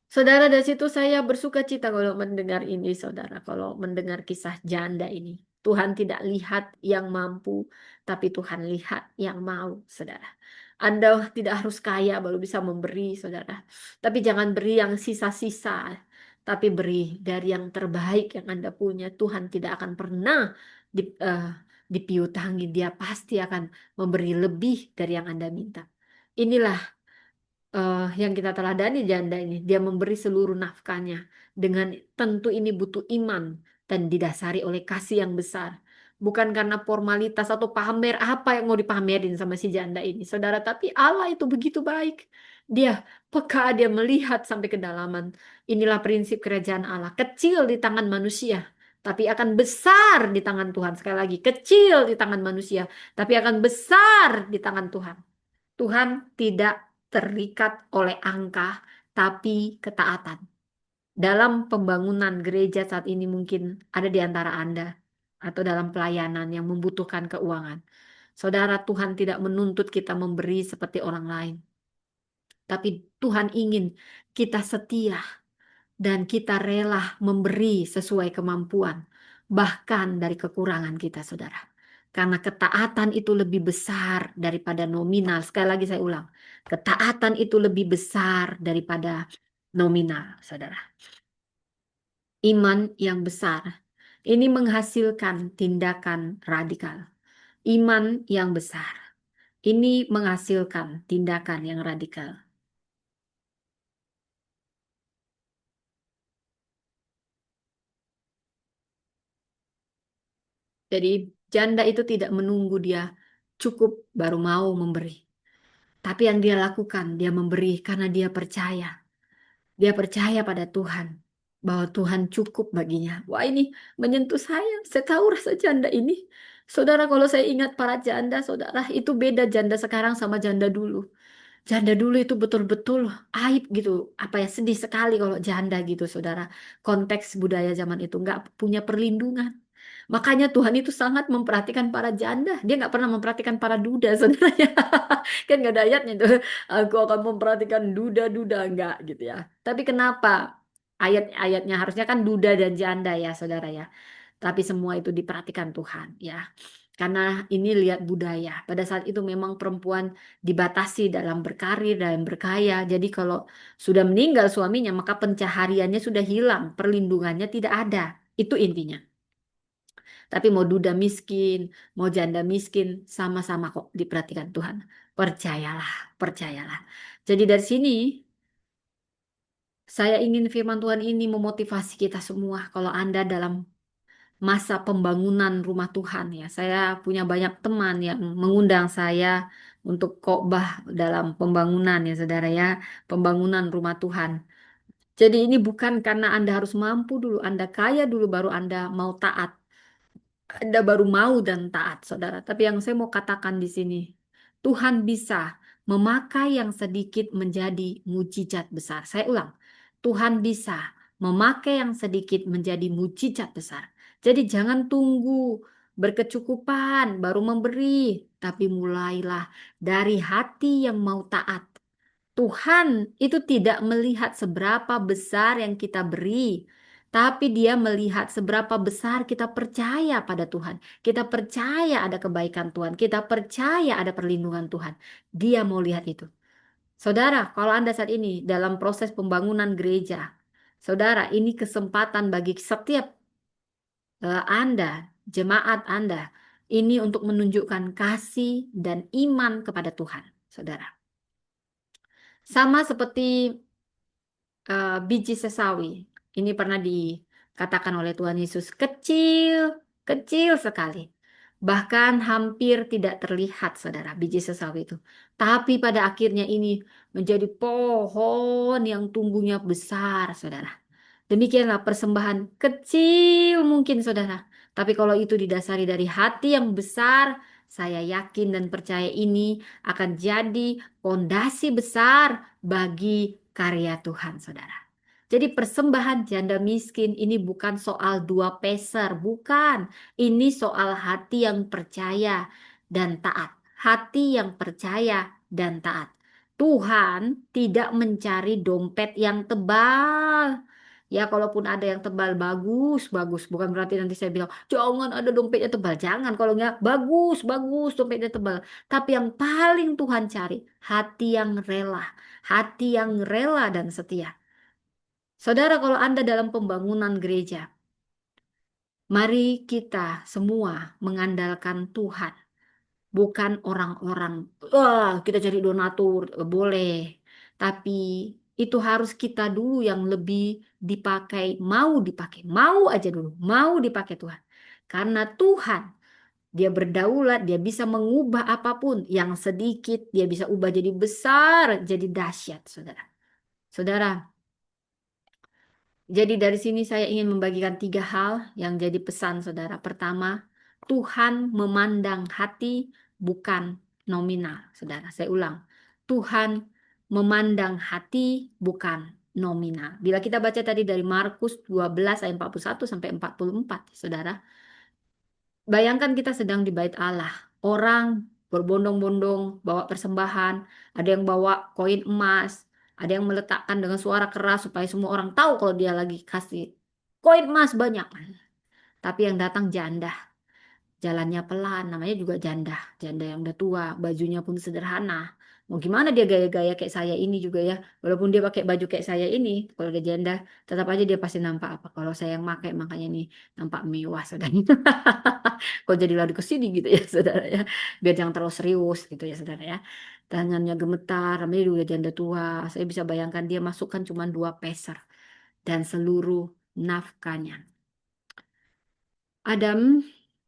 Saudara, dari situ saya bersuka cita kalau mendengar ini, saudara. Kalau mendengar kisah janda ini. Tuhan tidak lihat yang mampu, tapi Tuhan lihat yang mau, saudara. Anda tidak harus kaya baru bisa memberi, saudara. Tapi jangan beri yang sisa-sisa, tapi beri dari yang terbaik yang Anda punya. Tuhan tidak akan pernah di, eh, dipiutangi. Dia pasti akan memberi lebih dari yang Anda minta. Inilah yang kita teladani janda ini, dia memberi seluruh nafkahnya dengan tentu ini butuh iman dan didasari oleh kasih yang besar. Bukan karena formalitas atau pamer apa yang mau dipamerin sama si janda ini, saudara. Tapi Allah itu begitu baik. Dia peka, dia melihat sampai kedalaman. Inilah prinsip kerajaan Allah. Kecil di tangan manusia, tapi akan besar di tangan Tuhan. Sekali lagi, kecil di tangan manusia, tapi akan besar di tangan Tuhan. Tuhan tidak terikat oleh angka, tapi ketaatan. Dalam pembangunan gereja saat ini mungkin ada di antara Anda atau dalam pelayanan yang membutuhkan keuangan. Saudara, Tuhan tidak menuntut kita memberi seperti orang lain. Tapi Tuhan ingin kita setia dan kita rela memberi sesuai kemampuan, bahkan dari kekurangan kita, saudara. Karena ketaatan itu lebih besar daripada nominal. Sekali lagi saya ulang, ketaatan itu lebih besar daripada nominal, saudara. Iman yang besar ini menghasilkan tindakan radikal. Iman yang besar ini menghasilkan tindakan yang radikal. Jadi janda itu tidak menunggu dia cukup baru mau memberi. Tapi yang dia lakukan, dia memberi karena dia percaya. Dia percaya pada Tuhan. Bahwa Tuhan cukup baginya. Wah ini menyentuh saya. Saya tahu rasa janda ini. Saudara kalau saya ingat para janda, saudara itu beda janda sekarang sama janda dulu. Janda dulu itu betul-betul aib gitu. Apa ya sedih sekali kalau janda gitu saudara. Konteks budaya zaman itu nggak punya perlindungan. Makanya Tuhan itu sangat memperhatikan para janda. Dia nggak pernah memperhatikan para duda sebenarnya. Kan nggak ada ayatnya tuh. Aku akan memperhatikan duda-duda enggak gitu ya. Tapi kenapa ayat-ayatnya harusnya kan duda dan janda ya saudara ya. Tapi semua itu diperhatikan Tuhan ya. Karena ini lihat budaya. Pada saat itu memang perempuan dibatasi dalam berkarir, dalam berkaya. Jadi kalau sudah meninggal suaminya, maka pencahariannya sudah hilang, perlindungannya tidak ada. Itu intinya. Tapi mau duda miskin, mau janda miskin, sama-sama kok diperhatikan Tuhan. Percayalah, percayalah. Jadi dari sini saya ingin firman Tuhan ini memotivasi kita semua. Kalau Anda dalam masa pembangunan rumah Tuhan ya, saya punya banyak teman yang mengundang saya untuk khotbah dalam pembangunan ya saudara ya, pembangunan rumah Tuhan. Jadi ini bukan karena Anda harus mampu dulu, Anda kaya dulu baru Anda mau taat. Anda baru mau dan taat, saudara. Tapi yang saya mau katakan di sini, Tuhan bisa memakai yang sedikit menjadi mujizat besar. Saya ulang, Tuhan bisa memakai yang sedikit menjadi mujizat besar. Jadi jangan tunggu berkecukupan baru memberi, tapi mulailah dari hati yang mau taat. Tuhan itu tidak melihat seberapa besar yang kita beri, tapi Dia melihat seberapa besar kita percaya pada Tuhan. Kita percaya ada kebaikan Tuhan, kita percaya ada perlindungan Tuhan. Dia mau lihat itu. Saudara, kalau Anda saat ini dalam proses pembangunan gereja, saudara, ini kesempatan bagi setiap Anda, jemaat Anda, ini untuk menunjukkan kasih dan iman kepada Tuhan, saudara. Sama seperti biji sesawi. Ini pernah dikatakan oleh Tuhan Yesus, kecil, kecil sekali. Bahkan hampir tidak terlihat, saudara, biji sesawi itu. Tapi pada akhirnya ini menjadi pohon yang tumbuhnya besar, saudara. Demikianlah persembahan kecil mungkin, saudara. Tapi kalau itu didasari dari hati yang besar, saya yakin dan percaya ini akan jadi fondasi besar bagi karya Tuhan, saudara. Jadi persembahan janda miskin ini bukan soal dua peser, bukan. Ini soal hati yang percaya dan taat. Hati yang percaya dan taat. Tuhan tidak mencari dompet yang tebal. Ya, kalaupun ada yang tebal bagus, bagus. Bukan berarti nanti saya bilang, jangan ada dompetnya tebal. Jangan, kalau enggak, bagus, bagus dompetnya tebal. Tapi yang paling Tuhan cari, hati yang rela. Hati yang rela dan setia. Saudara, kalau Anda dalam pembangunan gereja, mari kita semua mengandalkan Tuhan. Bukan orang-orang, wah kita cari donatur, boleh. Tapi itu harus kita dulu yang lebih dipakai, mau aja dulu, mau dipakai Tuhan. Karena Tuhan, Dia berdaulat, Dia bisa mengubah apapun. Yang sedikit, Dia bisa ubah jadi besar, jadi dahsyat, saudara. Saudara, jadi dari sini saya ingin membagikan tiga hal yang jadi pesan saudara. Pertama, Tuhan memandang hati bukan nominal. Saudara, saya ulang. Tuhan memandang hati bukan nominal. Bila kita baca tadi dari Markus 12 ayat 41 sampai 44, saudara. Bayangkan kita sedang di bait Allah. Orang berbondong-bondong bawa persembahan, ada yang bawa koin emas, ada yang meletakkan dengan suara keras supaya semua orang tahu kalau dia lagi kasih koin emas banyak. Tapi yang datang janda, jalannya pelan, namanya juga janda, janda yang udah tua, bajunya pun sederhana. Mau gimana dia gaya-gaya kayak saya ini juga ya, walaupun dia pakai baju kayak saya ini, kalau dia janda, tetap aja dia pasti nampak apa. Kalau saya yang pakai makanya nih nampak mewah, saudara. Kalau jadi lari ke sini gitu ya, saudara ya, biar jangan terlalu serius gitu ya, saudara ya. Tangannya gemetar, namanya juga janda tua. Saya bisa bayangkan dia masukkan cuma 2 peser dan seluruh nafkahnya. Adam,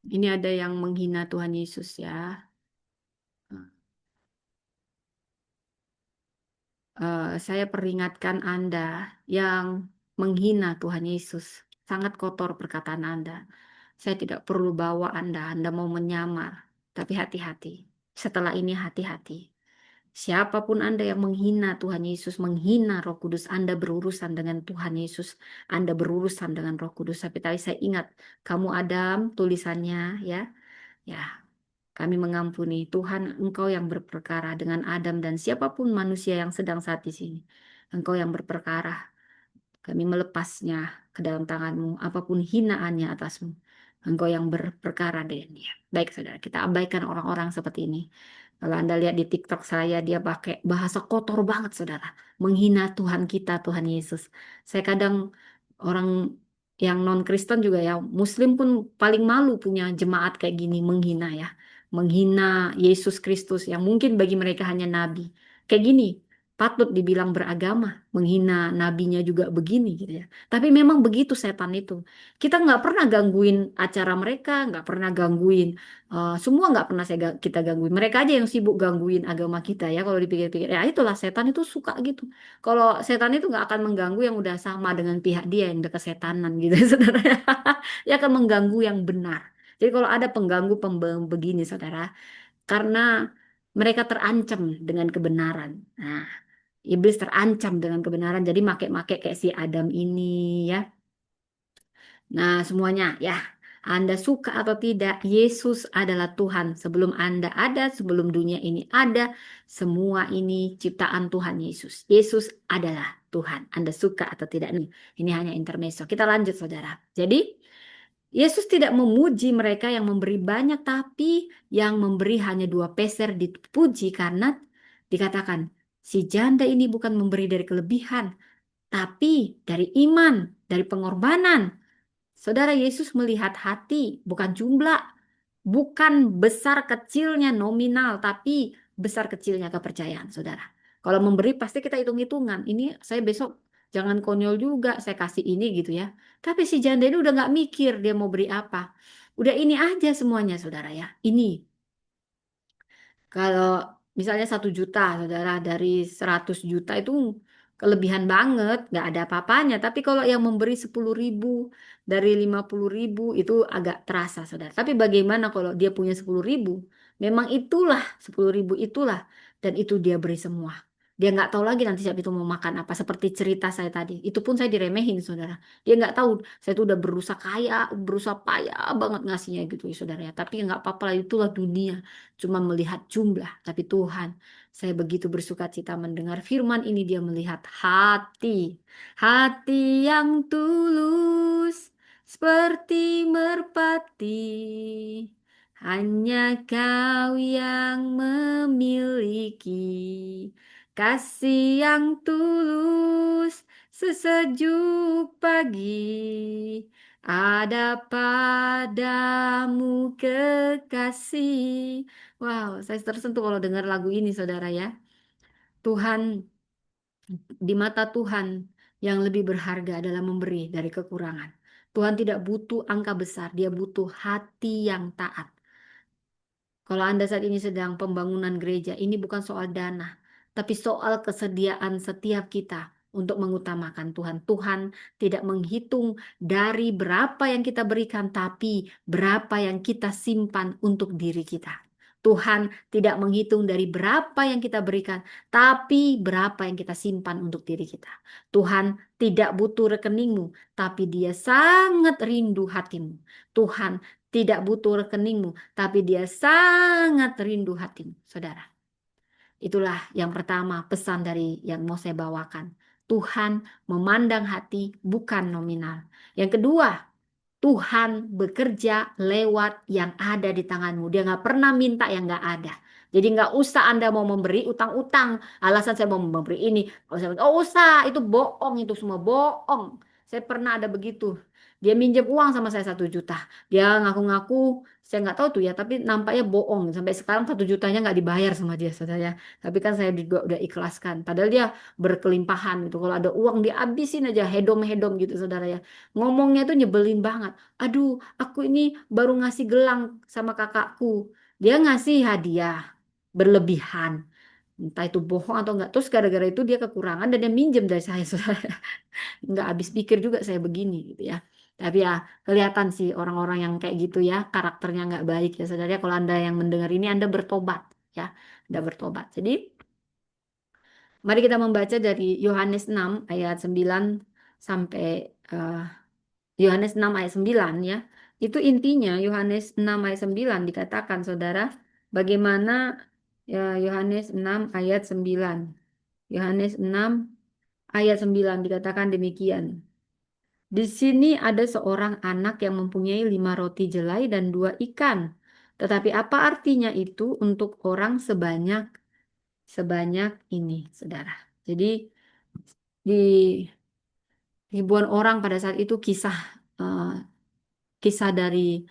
ini ada yang menghina Tuhan Yesus ya. Saya peringatkan Anda yang menghina Tuhan Yesus. Sangat kotor perkataan Anda. Saya tidak perlu bawa Anda. Anda mau menyamar. Tapi hati-hati. Setelah ini hati-hati. Siapapun Anda yang menghina Tuhan Yesus, menghina Roh Kudus, Anda berurusan dengan Tuhan Yesus. Anda berurusan dengan Roh Kudus. Tapi tadi saya ingat, kamu Adam, tulisannya ya. Ya, kami mengampuni Tuhan, Engkau yang berperkara dengan Adam dan siapapun manusia yang sedang saat di sini. Engkau yang berperkara. Kami melepasnya ke dalam tangan-Mu, apapun hinaannya atasmu. Engkau yang berperkara dengan dia. Baik, saudara, kita abaikan orang-orang seperti ini. Kalau Anda lihat di TikTok saya, dia pakai bahasa kotor banget, saudara. Menghina Tuhan kita, Tuhan Yesus. Saya kadang orang yang non-Kristen juga ya, Muslim pun paling malu punya jemaat kayak gini, menghina ya. Menghina Yesus Kristus yang mungkin bagi mereka hanya nabi. Kayak gini. patut dibilang beragama, menghina nabinya juga begini gitu ya. Tapi memang begitu setan itu. Kita nggak pernah gangguin acara mereka, nggak pernah gangguin, semua nggak pernah kita gangguin. Mereka aja yang sibuk gangguin agama kita ya. Kalau dipikir-pikir, ya itulah setan itu suka gitu. Kalau setan itu nggak akan mengganggu yang udah sama dengan pihak dia yang udah kesetanan gitu, saudara. Dia akan mengganggu yang benar. Jadi kalau ada pengganggu begini, saudara, karena mereka terancam dengan kebenaran. Nah, iblis terancam dengan kebenaran, jadi make-make kayak si Adam ini ya. Nah, semuanya ya. Anda suka atau tidak, Yesus adalah Tuhan. Sebelum Anda ada, sebelum dunia ini ada, semua ini ciptaan Tuhan Yesus. Yesus adalah Tuhan. Anda suka atau tidak nih. Ini hanya intermezzo. Kita lanjut, saudara. Jadi, Yesus tidak memuji mereka yang memberi banyak, tapi yang memberi hanya 2 peser dipuji karena dikatakan, si janda ini bukan memberi dari kelebihan, tapi dari iman, dari pengorbanan. Saudara, Yesus melihat hati, bukan jumlah, bukan besar kecilnya nominal, tapi besar kecilnya kepercayaan, saudara. Kalau memberi pasti kita hitung-hitungan. Ini saya besok jangan konyol juga, saya kasih ini gitu ya. Tapi si janda ini udah nggak mikir dia mau beri apa. Udah ini aja semuanya, saudara ya. Ini kalau misalnya 1 juta, saudara, dari 100 juta itu kelebihan banget, nggak ada apa-apanya. Tapi kalau yang memberi 10.000 dari 50.000 itu agak terasa, saudara. Tapi bagaimana kalau dia punya 10.000? Memang itulah 10.000 itulah, dan itu dia beri semua. Dia nggak tahu lagi nanti siapa itu mau makan apa. Seperti cerita saya tadi, itu pun saya diremehin, saudara. Dia nggak tahu saya itu udah berusaha kaya, berusaha payah banget ngasihnya gitu, ya, saudara ya. Tapi nggak apa-apa lah, itulah dunia, cuma melihat jumlah, tapi Tuhan, saya begitu bersuka cita mendengar firman ini. Dia melihat hati, hati yang tulus seperti merpati. Hanya Kau yang memiliki kasih yang tulus sesejuk pagi. Ada padamu kekasih. Wow, saya tersentuh kalau dengar lagu ini, saudara ya. Tuhan, di mata Tuhan, yang lebih berharga adalah memberi dari kekurangan. Tuhan tidak butuh angka besar, dia butuh hati yang taat. Kalau Anda saat ini sedang pembangunan gereja, ini bukan soal dana, tapi soal kesediaan setiap kita untuk mengutamakan Tuhan. Tuhan tidak menghitung dari berapa yang kita berikan, tapi berapa yang kita simpan untuk diri kita. Tuhan tidak menghitung dari berapa yang kita berikan, tapi berapa yang kita simpan untuk diri kita. Tuhan tidak butuh rekeningmu, tapi Dia sangat rindu hatimu. Tuhan tidak butuh rekeningmu, tapi Dia sangat rindu hatimu, saudara. Itulah yang pertama pesan dari yang mau saya bawakan. Tuhan memandang hati, bukan nominal. Yang kedua, Tuhan bekerja lewat yang ada di tanganmu. Dia nggak pernah minta yang nggak ada. Jadi nggak usah Anda mau memberi utang-utang. Alasan saya mau memberi ini. Oh usah, itu bohong, itu semua bohong. Saya pernah ada begitu. Dia minjem uang sama saya 1 juta. Dia ngaku-ngaku, saya nggak tahu tuh ya, tapi nampaknya bohong. Sampai sekarang 1 jutanya nggak dibayar sama dia, saudara. Tapi kan saya juga udah ikhlaskan. Padahal dia berkelimpahan gitu. Kalau ada uang dihabisin aja, hedom-hedom gitu, saudara ya. Ngomongnya tuh nyebelin banget. Aduh, aku ini baru ngasih gelang sama kakakku. Dia ngasih hadiah berlebihan. Entah itu bohong atau enggak. Terus gara-gara itu dia kekurangan dan dia minjem dari saya. Saudara. Nggak habis pikir juga saya begini gitu ya. Tapi ya kelihatan sih orang-orang yang kayak gitu ya. Karakternya nggak baik ya, saudara. Kalau Anda yang mendengar ini, Anda bertobat ya. Anda bertobat. Jadi mari kita membaca dari Yohanes 6 ayat 9 sampai eh, Yohanes 6 ayat 9 ya. Itu intinya Yohanes 6 ayat 9 dikatakan, saudara, bagaimana ya, Yohanes 6 ayat 9. Yohanes 6 ayat 9 dikatakan demikian. Di sini ada seorang anak yang mempunyai 5 roti jelai dan 2 ikan. Tetapi apa artinya itu untuk orang sebanyak sebanyak ini, saudara? Jadi di ribuan orang pada saat itu, kisah dari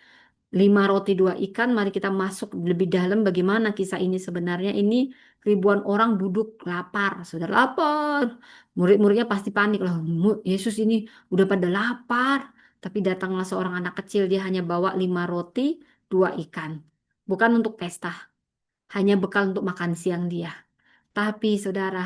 5 roti 2 ikan, mari kita masuk lebih dalam bagaimana kisah ini sebenarnya. Ini ribuan orang duduk lapar, sudah lapar. Murid-muridnya pasti panik lah. Yesus ini udah pada lapar. Tapi datanglah seorang anak kecil, dia hanya bawa 5 roti 2 ikan. Bukan untuk pesta, hanya bekal untuk makan siang dia. Tapi saudara,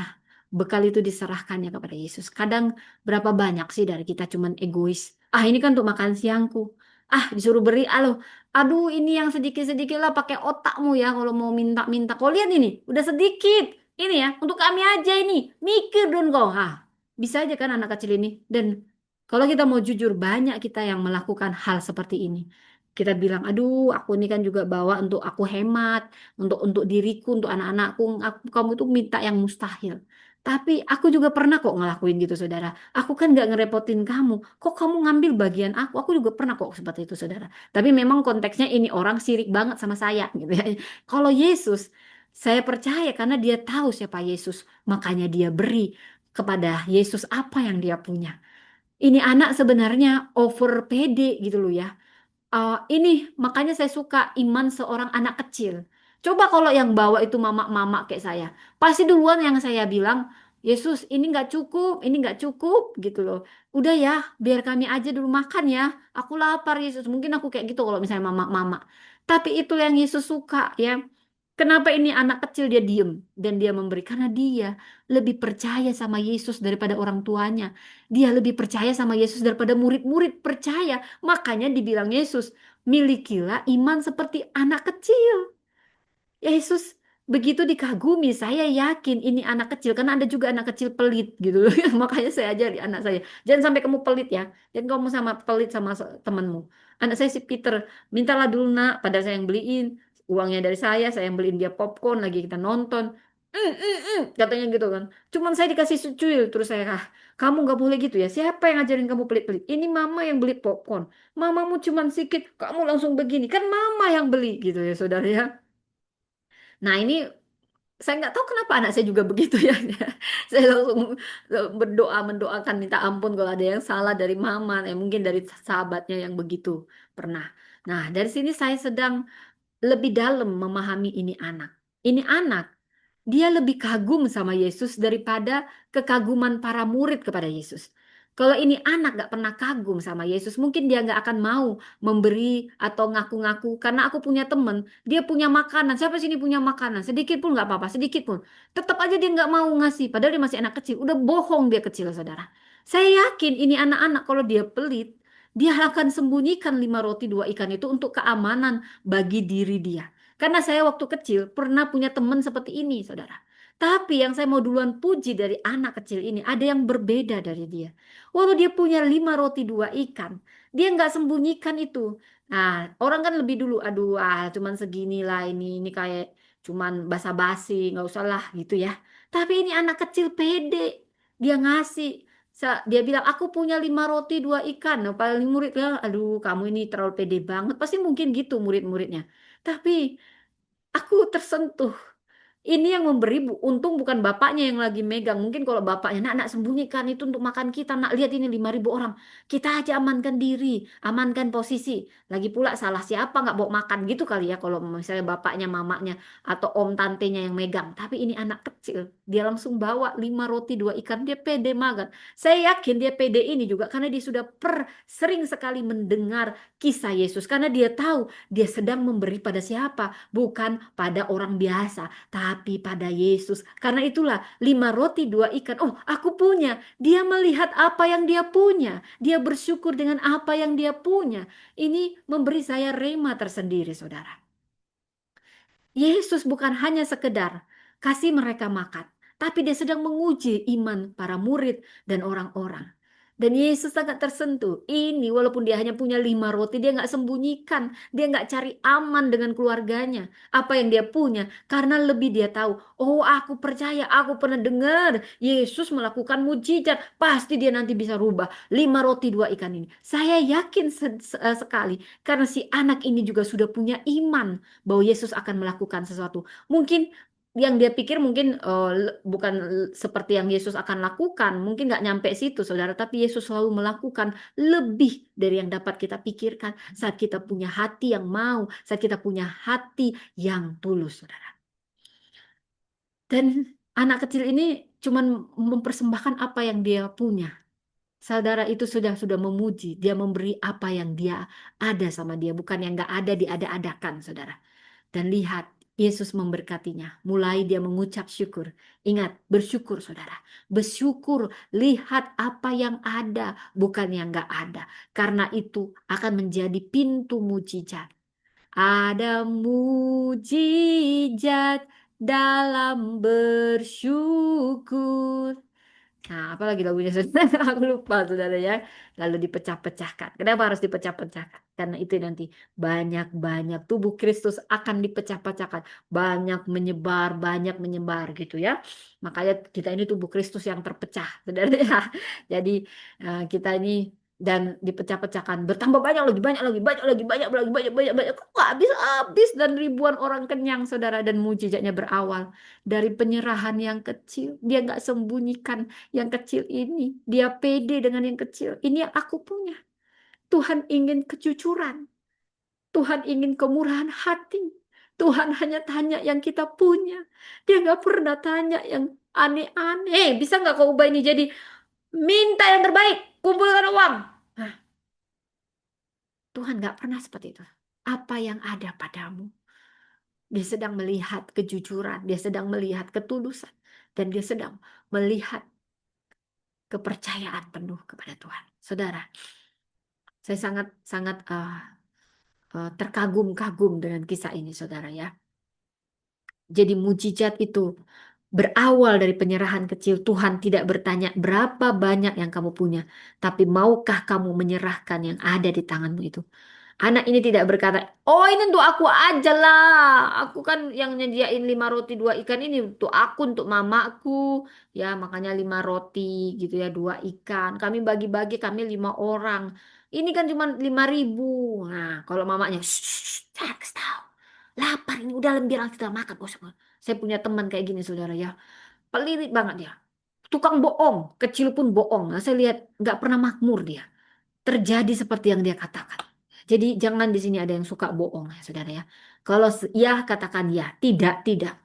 bekal itu diserahkannya kepada Yesus. Kadang berapa banyak sih dari kita cuman egois. Ah, ini kan untuk makan siangku. Ah, disuruh beri, aloh. Aduh, ini yang sedikit-sedikit lah, pakai otakmu ya kalau mau minta-minta. Kau lihat ini, udah sedikit. Ini ya, untuk kami aja ini. Mikir dong kau. Ah, bisa aja kan anak kecil ini. Dan kalau kita mau jujur, banyak kita yang melakukan hal seperti ini. Kita bilang, aduh, aku ini kan juga bawa untuk aku hemat, untuk diriku, untuk anak-anakku. Kamu tuh minta yang mustahil. Tapi aku juga pernah kok ngelakuin gitu, saudara. Aku kan nggak ngerepotin kamu. Kok kamu ngambil bagian aku? Aku juga pernah kok seperti itu, saudara. Tapi memang konteksnya ini orang sirik banget sama saya, gitu ya. Kalau Yesus, saya percaya karena dia tahu siapa Yesus, makanya dia beri kepada Yesus apa yang dia punya. Ini anak sebenarnya over pede gitu loh ya. Ini makanya saya suka iman seorang anak kecil. Coba kalau yang bawa itu mama-mama kayak saya, pasti duluan yang saya bilang, Yesus ini nggak cukup, ini nggak cukup gitu loh. Udah ya, biar kami aja dulu makan ya. Aku lapar Yesus. Mungkin aku kayak gitu kalau misalnya mama-mama. Tapi itu yang Yesus suka ya. Kenapa ini anak kecil dia diem dan dia memberi? Karena dia lebih percaya sama Yesus daripada orang tuanya. Dia lebih percaya sama Yesus daripada murid-murid percaya. Makanya dibilang Yesus, milikilah iman seperti anak kecil. Yesus begitu dikagumi, saya yakin ini anak kecil karena ada juga anak kecil pelit gitu loh. Makanya saya ajari anak saya, jangan sampai kamu pelit ya. Jangan kamu sama pelit sama temanmu. Anak saya si Peter, mintalah dulu nak, pada saya yang beliin, uangnya dari saya yang beliin dia popcorn lagi kita nonton. Katanya gitu kan. Cuman saya dikasih secuil terus saya, kamu nggak boleh gitu ya. Siapa yang ngajarin kamu pelit-pelit? Ini mama yang beli popcorn. Mamamu cuman sedikit, kamu langsung begini. Kan mama yang beli gitu ya saudara ya. Nah ini saya nggak tahu kenapa anak saya juga begitu ya. Saya langsung berdoa mendoakan minta ampun kalau ada yang salah dari mama, ya mungkin dari sahabatnya yang begitu pernah. Nah dari sini saya sedang lebih dalam memahami ini anak. Ini anak, dia lebih kagum sama Yesus daripada kekaguman para murid kepada Yesus. Kalau ini anak gak pernah kagum sama Yesus, mungkin dia gak akan mau memberi atau ngaku-ngaku. Karena aku punya temen, dia punya makanan. Siapa sini punya makanan? Sedikit pun gak apa-apa, sedikit pun. Tetap aja dia gak mau ngasih, padahal dia masih anak kecil. Udah bohong dia kecil, saudara. Saya yakin ini anak-anak kalau dia pelit, dia akan sembunyikan 5 roti 2 ikan itu untuk keamanan bagi diri dia. Karena saya waktu kecil pernah punya teman seperti ini, saudara. Tapi yang saya mau duluan puji dari anak kecil ini, ada yang berbeda dari dia. Waktu dia punya 5 roti 2 ikan, dia nggak sembunyikan itu. Nah, orang kan lebih dulu, aduh, cuman segini lah ini kayak cuman basa-basi, nggak usah lah gitu ya. Tapi ini anak kecil pede, dia ngasih. Dia bilang, aku punya 5 roti 2 ikan. Nah, paling murid ya, aduh, kamu ini terlalu pede banget. Pasti mungkin gitu murid-muridnya. Tapi aku tersentuh. Ini yang memberi untung bukan bapaknya yang lagi megang. Mungkin kalau bapaknya, nak sembunyikan itu untuk makan kita. Nak lihat ini 5.000 orang. Kita aja amankan diri, amankan posisi. Lagi pula salah siapa nggak bawa makan gitu kali ya. Kalau misalnya bapaknya, mamanya, atau om tantenya yang megang. Tapi ini anak kecil. Dia langsung bawa 5 roti 2 ikan. Dia pede banget. Saya yakin dia pede ini juga karena dia sudah sering sekali mendengar kisah Yesus. Karena dia tahu dia sedang memberi pada siapa. Bukan pada orang biasa tapi pada Yesus. Karena itulah 5 roti 2 ikan. Oh, aku punya. Dia melihat apa yang dia punya. Dia bersyukur dengan apa yang dia punya. Ini memberi saya rema tersendiri, saudara. Yesus bukan hanya sekedar kasih mereka makan, tapi dia sedang menguji iman para murid dan orang-orang. Dan Yesus sangat tersentuh. Ini walaupun dia hanya punya 5 roti, dia nggak sembunyikan. Dia nggak cari aman dengan keluarganya. Apa yang dia punya, karena lebih dia tahu. Oh, aku percaya, aku pernah dengar Yesus melakukan mujizat. Pasti dia nanti bisa rubah 5 roti 2 ikan ini. Saya yakin sekali, karena si anak ini juga sudah punya iman bahwa Yesus akan melakukan sesuatu. Mungkin yang dia pikir mungkin bukan seperti yang Yesus akan lakukan, mungkin nggak nyampe situ, saudara. Tapi Yesus selalu melakukan lebih dari yang dapat kita pikirkan saat kita punya hati yang mau, saat kita punya hati yang tulus, saudara. Dan anak kecil ini cuman mempersembahkan apa yang dia punya. Saudara itu sudah memuji, dia memberi apa yang dia ada sama dia, bukan yang nggak ada diada-adakan, saudara. Dan lihat, Yesus memberkatinya. Mulai dia mengucap syukur. Ingat, bersyukur saudara. Bersyukur, lihat apa yang ada, bukan yang nggak ada. Karena itu akan menjadi pintu mujizat. Ada mujizat dalam bersyukur. Nah, apalagi lagunya saudara? Aku lupa saudara ya. Lalu dipecah-pecahkan. Kenapa harus dipecah-pecahkan? Karena itu nanti banyak-banyak tubuh Kristus akan dipecah-pecahkan. Banyak menyebar gitu ya. Makanya kita ini tubuh Kristus yang terpecah, saudara ya. Jadi kita ini dan dipecah-pecahkan bertambah banyak lagi, kok nggak habis-habis dan ribuan orang kenyang saudara, dan mujizatnya berawal dari penyerahan yang kecil. Dia nggak sembunyikan yang kecil ini. Dia pede dengan yang kecil. Ini yang aku punya. Tuhan ingin kejujuran. Tuhan ingin kemurahan hati. Tuhan hanya tanya yang kita punya. Dia nggak pernah tanya yang aneh-aneh. Bisa nggak kau ubah ini jadi minta yang terbaik, kumpulkan uang. Nah, Tuhan nggak pernah seperti itu. Apa yang ada padamu? Dia sedang melihat kejujuran, dia sedang melihat ketulusan, dan dia sedang melihat kepercayaan penuh kepada Tuhan. Saudara, saya sangat sangat terkagum-kagum dengan kisah ini, saudara ya. Jadi mujizat itu berawal dari penyerahan kecil. Tuhan tidak bertanya berapa banyak yang kamu punya, tapi maukah kamu menyerahkan yang ada di tanganmu itu? Anak ini tidak berkata, oh ini untuk aku aja lah. Aku kan yang nyediain 5 roti 2 ikan ini untuk aku, untuk mamaku. Ya makanya 5 roti gitu ya, 2 ikan. Kami bagi-bagi, kami 5 orang. Ini kan cuma 5.000. Nah kalau mamanya, shh, saya kasih tahu. Lapar ini udah bilang kita makan. Bos. Saya punya teman kayak gini saudara ya. Pelit banget dia. Tukang bohong, kecil pun bohong. Nah, saya lihat nggak pernah makmur dia. Terjadi seperti yang dia katakan. Jadi jangan di sini ada yang suka bohong ya saudara ya. Kalau ya katakan ya, tidak, tidak.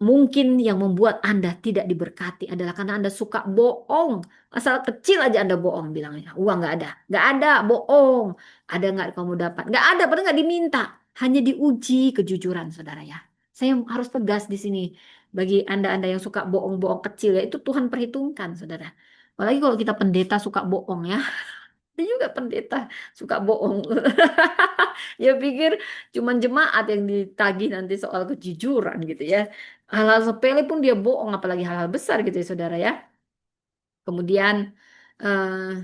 Mungkin yang membuat Anda tidak diberkati adalah karena Anda suka bohong. Masalah kecil aja Anda bohong bilangnya. Uang nggak ada. Nggak ada, bohong. Ada nggak kamu dapat? Nggak ada, padahal nggak diminta. Hanya diuji kejujuran saudara ya. Saya harus tegas di sini. Bagi Anda-Anda yang suka bohong-bohong kecil ya, itu Tuhan perhitungkan saudara. Apalagi kalau kita pendeta suka bohong ya. Dia juga pendeta suka bohong. Ya pikir cuman jemaat yang ditagih nanti soal kejujuran gitu ya. Hal-hal sepele pun dia bohong, apalagi hal-hal besar gitu ya saudara ya. Kemudian eh,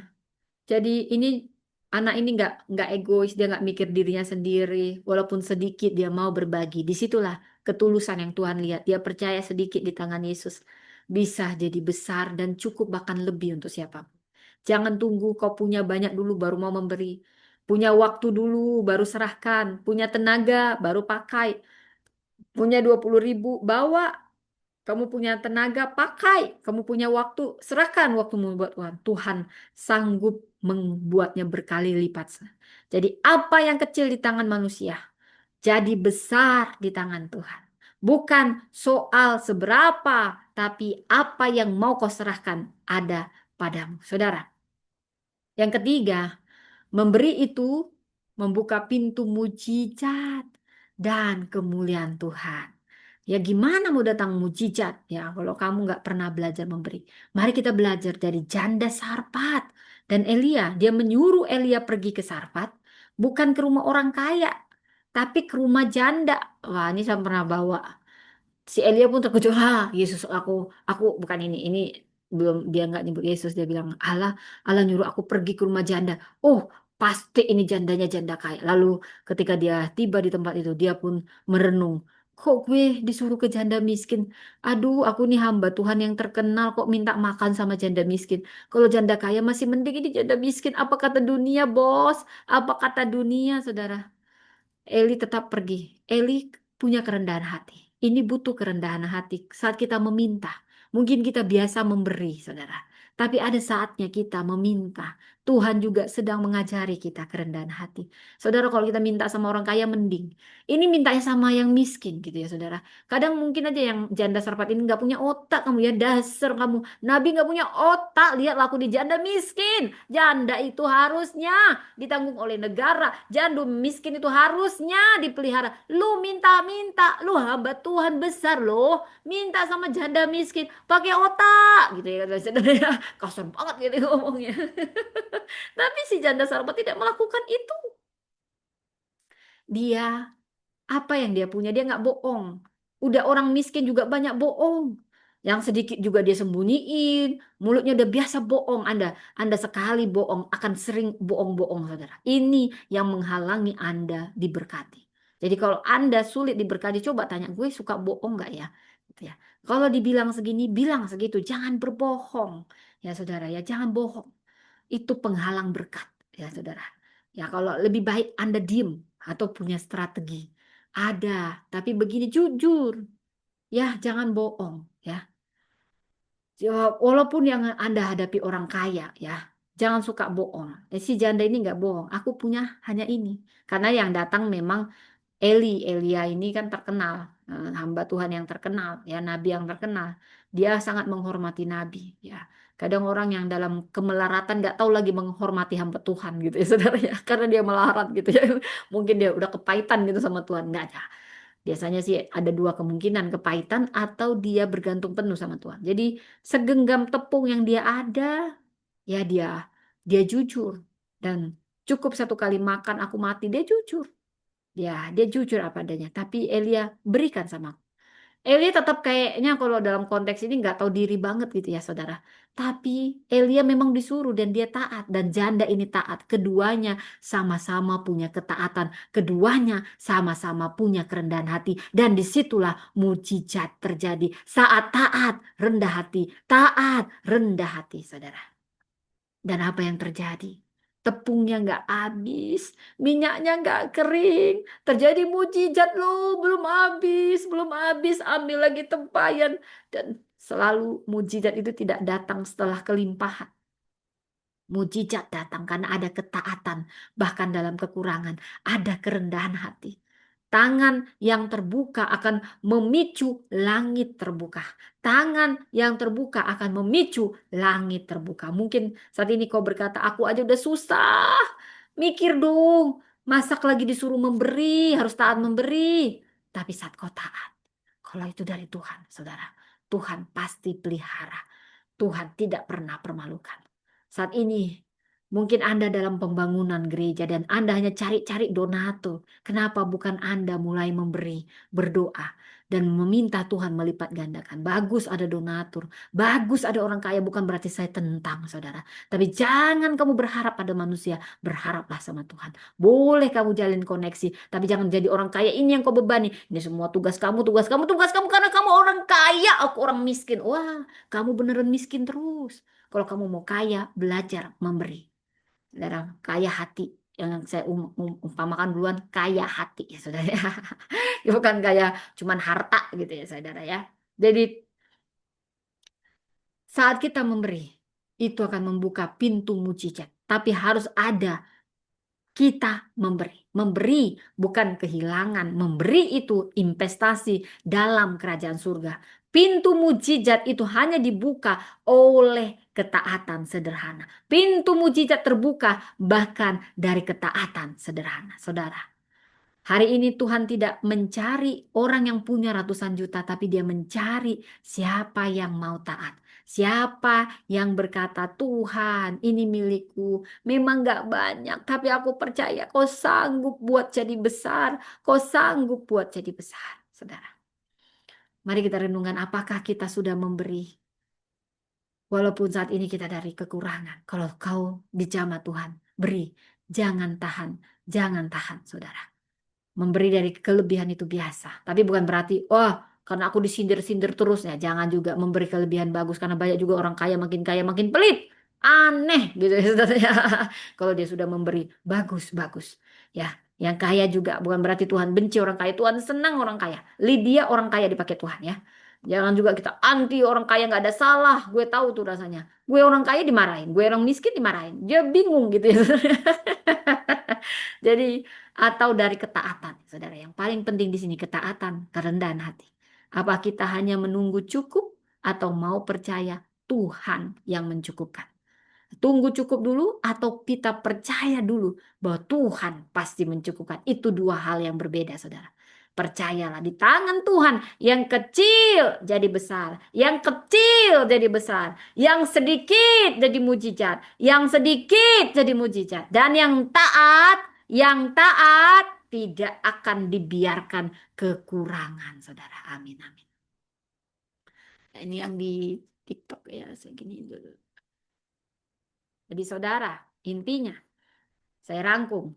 jadi ini anak ini nggak egois, dia nggak mikir dirinya sendiri, walaupun sedikit dia mau berbagi. Disitulah ketulusan yang Tuhan lihat. Dia percaya sedikit di tangan Yesus bisa jadi besar dan cukup bahkan lebih untuk siapapun. Jangan tunggu kau punya banyak dulu baru mau memberi. Punya waktu dulu baru serahkan. Punya tenaga baru pakai. Punya 20.000 bawa. Kamu punya tenaga, pakai. Kamu punya waktu, serahkan waktumu buat Tuhan. Tuhan sanggup membuatnya berkali lipat. Jadi apa yang kecil di tangan manusia, jadi besar di tangan Tuhan. Bukan soal seberapa, tapi apa yang mau kau serahkan ada padamu. Saudara, yang ketiga, memberi itu membuka pintu mujizat dan kemuliaan Tuhan. Ya gimana mau datang mujizat ya kalau kamu nggak pernah belajar memberi. Mari kita belajar dari janda Sarfat dan Elia. Dia menyuruh Elia pergi ke Sarfat, bukan ke rumah orang kaya, tapi ke rumah janda. Wah ini saya pernah bawa. Si Elia pun terkejut, ah Yesus aku bukan ini belum, dia nggak nyebut Yesus, dia bilang Allah, Allah nyuruh aku pergi ke rumah janda. Oh pasti ini jandanya janda kaya. Lalu ketika dia tiba di tempat itu dia pun merenung, kok gue disuruh ke janda miskin? Aduh aku nih hamba Tuhan yang terkenal kok minta makan sama janda miskin. Kalau janda kaya masih mending, ini janda miskin. Apa kata dunia bos? Apa kata dunia saudara? Eli tetap pergi. Eli punya kerendahan hati. Ini butuh kerendahan hati saat kita meminta. Mungkin kita biasa memberi, saudara. Tapi ada saatnya kita meminta. Tuhan juga sedang mengajari kita kerendahan hati. Saudara, kalau kita minta sama orang kaya mending. Ini mintanya sama yang miskin gitu ya, saudara. Kadang mungkin aja yang janda sarpat ini nggak punya otak kamu ya, dasar kamu. Nabi nggak punya otak, lihat laku di janda miskin. Janda itu harusnya ditanggung oleh negara. Janda miskin itu harusnya dipelihara. Lu minta-minta, lu hamba Tuhan besar loh. Minta sama janda miskin, pakai otak gitu ya. Kasar banget gitu ngomongnya. Tapi si janda sarpat tidak melakukan itu. Dia apa yang dia punya? Dia nggak bohong. Udah orang miskin juga banyak bohong. Yang sedikit juga dia sembunyiin. Mulutnya udah biasa bohong. Anda sekali bohong akan sering bohong-bohong, saudara. Ini yang menghalangi Anda diberkati. Jadi kalau Anda sulit diberkati, coba tanya gue suka bohong nggak ya? Gitu ya. Kalau dibilang segini, bilang segitu. Jangan berbohong, ya saudara ya. Jangan bohong. Itu penghalang berkat, ya saudara. Ya kalau lebih baik Anda diem atau punya strategi. Ada, tapi begini jujur. Ya, jangan bohong ya. Ya, walaupun yang Anda hadapi orang kaya ya, jangan suka bohong. Si janda ini nggak bohong. Aku punya hanya ini. Karena yang datang memang Elia ini kan terkenal, hamba Tuhan yang terkenal, ya nabi yang terkenal. Dia sangat menghormati nabi, ya. Kadang orang yang dalam kemelaratan nggak tahu lagi menghormati hamba Tuhan gitu ya, saudara ya, karena dia melarat gitu ya. Mungkin dia udah kepahitan gitu sama Tuhan, nggak ada. Biasanya sih ada dua kemungkinan, kepahitan atau dia bergantung penuh sama Tuhan. Jadi segenggam tepung yang dia ada, ya dia jujur dan cukup satu kali makan aku mati, dia jujur. Ya, dia jujur apa adanya. Tapi Elia berikan sama aku. Elia tetap kayaknya kalau dalam konteks ini nggak tahu diri banget gitu ya, saudara. Tapi Elia memang disuruh dan dia taat. Dan janda ini taat. Keduanya sama-sama punya ketaatan. Keduanya sama-sama punya kerendahan hati. Dan disitulah mujizat terjadi. Saat taat, rendah hati. Taat, rendah hati, saudara. Dan apa yang terjadi? Tepungnya nggak habis, minyaknya nggak kering. Terjadi mujizat loh, belum habis, belum habis. Ambil lagi tempayan. Dan selalu mujizat itu tidak datang setelah kelimpahan. Mujizat datang karena ada ketaatan, bahkan dalam kekurangan, ada kerendahan hati. Tangan yang terbuka akan memicu langit terbuka. Tangan yang terbuka akan memicu langit terbuka. Mungkin saat ini kau berkata, aku aja udah susah. Mikir dong, masak lagi disuruh memberi, harus taat memberi. Tapi saat kau taat, kalau itu dari Tuhan, saudara, Tuhan pasti pelihara. Tuhan tidak pernah permalukan. Saat ini mungkin Anda dalam pembangunan gereja dan Anda hanya cari-cari donatur. Kenapa bukan Anda mulai memberi, berdoa dan meminta Tuhan melipat gandakan? Bagus ada donatur, bagus ada orang kaya, bukan berarti saya tentang, saudara. Tapi jangan kamu berharap pada manusia, berharaplah sama Tuhan. Boleh kamu jalin koneksi, tapi jangan jadi orang kaya ini yang kau bebani. Ini semua tugas kamu, tugas kamu, tugas kamu karena kamu orang kaya, aku orang miskin. Wah, kamu beneran miskin terus. Kalau kamu mau kaya, belajar memberi. Saudara, kaya hati. Yang saya umpamakan duluan, kaya hati ya saudara. Ya, bukan kaya cuman harta gitu ya saudara ya. Jadi saat kita memberi, itu akan membuka pintu mujizat. Tapi harus ada kita memberi. Memberi bukan kehilangan. Memberi itu investasi dalam kerajaan surga. Pintu mujizat itu hanya dibuka oleh ketaatan sederhana. Pintu mujizat terbuka bahkan dari ketaatan sederhana. Saudara, hari ini Tuhan tidak mencari orang yang punya ratusan juta, tapi Dia mencari siapa yang mau taat. Siapa yang berkata, Tuhan ini milikku. Memang gak banyak, tapi aku percaya kau sanggup buat jadi besar. Kau sanggup buat jadi besar. Saudara, mari kita renungkan apakah kita sudah memberi. Walaupun saat ini kita dari kekurangan. Kalau kau dijamah Tuhan, beri. Jangan tahan, jangan tahan saudara. Memberi dari kelebihan itu biasa. Tapi bukan berarti, wah karena aku disindir-sindir terus. Ya, jangan juga memberi kelebihan bagus. Karena banyak juga orang kaya makin pelit. Aneh gitu ya saudara ya. Kalau dia sudah memberi, bagus, bagus. Ya, yang kaya juga bukan berarti Tuhan benci orang kaya. Tuhan senang orang kaya. Lydia orang kaya dipakai Tuhan ya. Jangan juga kita anti orang kaya nggak ada salah. Gue tahu tuh rasanya. Gue orang kaya dimarahin, gue orang miskin dimarahin. Dia bingung gitu ya. Jadi atau dari ketaatan, saudara. Yang paling penting di sini ketaatan, kerendahan hati. Apa kita hanya menunggu cukup atau mau percaya Tuhan yang mencukupkan? Tunggu cukup dulu atau kita percaya dulu bahwa Tuhan pasti mencukupkan. Itu dua hal yang berbeda, saudara. Percayalah di tangan Tuhan yang kecil jadi besar, yang kecil jadi besar, yang sedikit jadi mujizat, yang sedikit jadi mujizat, dan yang taat tidak akan dibiarkan kekurangan, saudara. Amin, amin. Nah, ini yang di TikTok ya, segini dulu. Jadi saudara, intinya saya rangkum.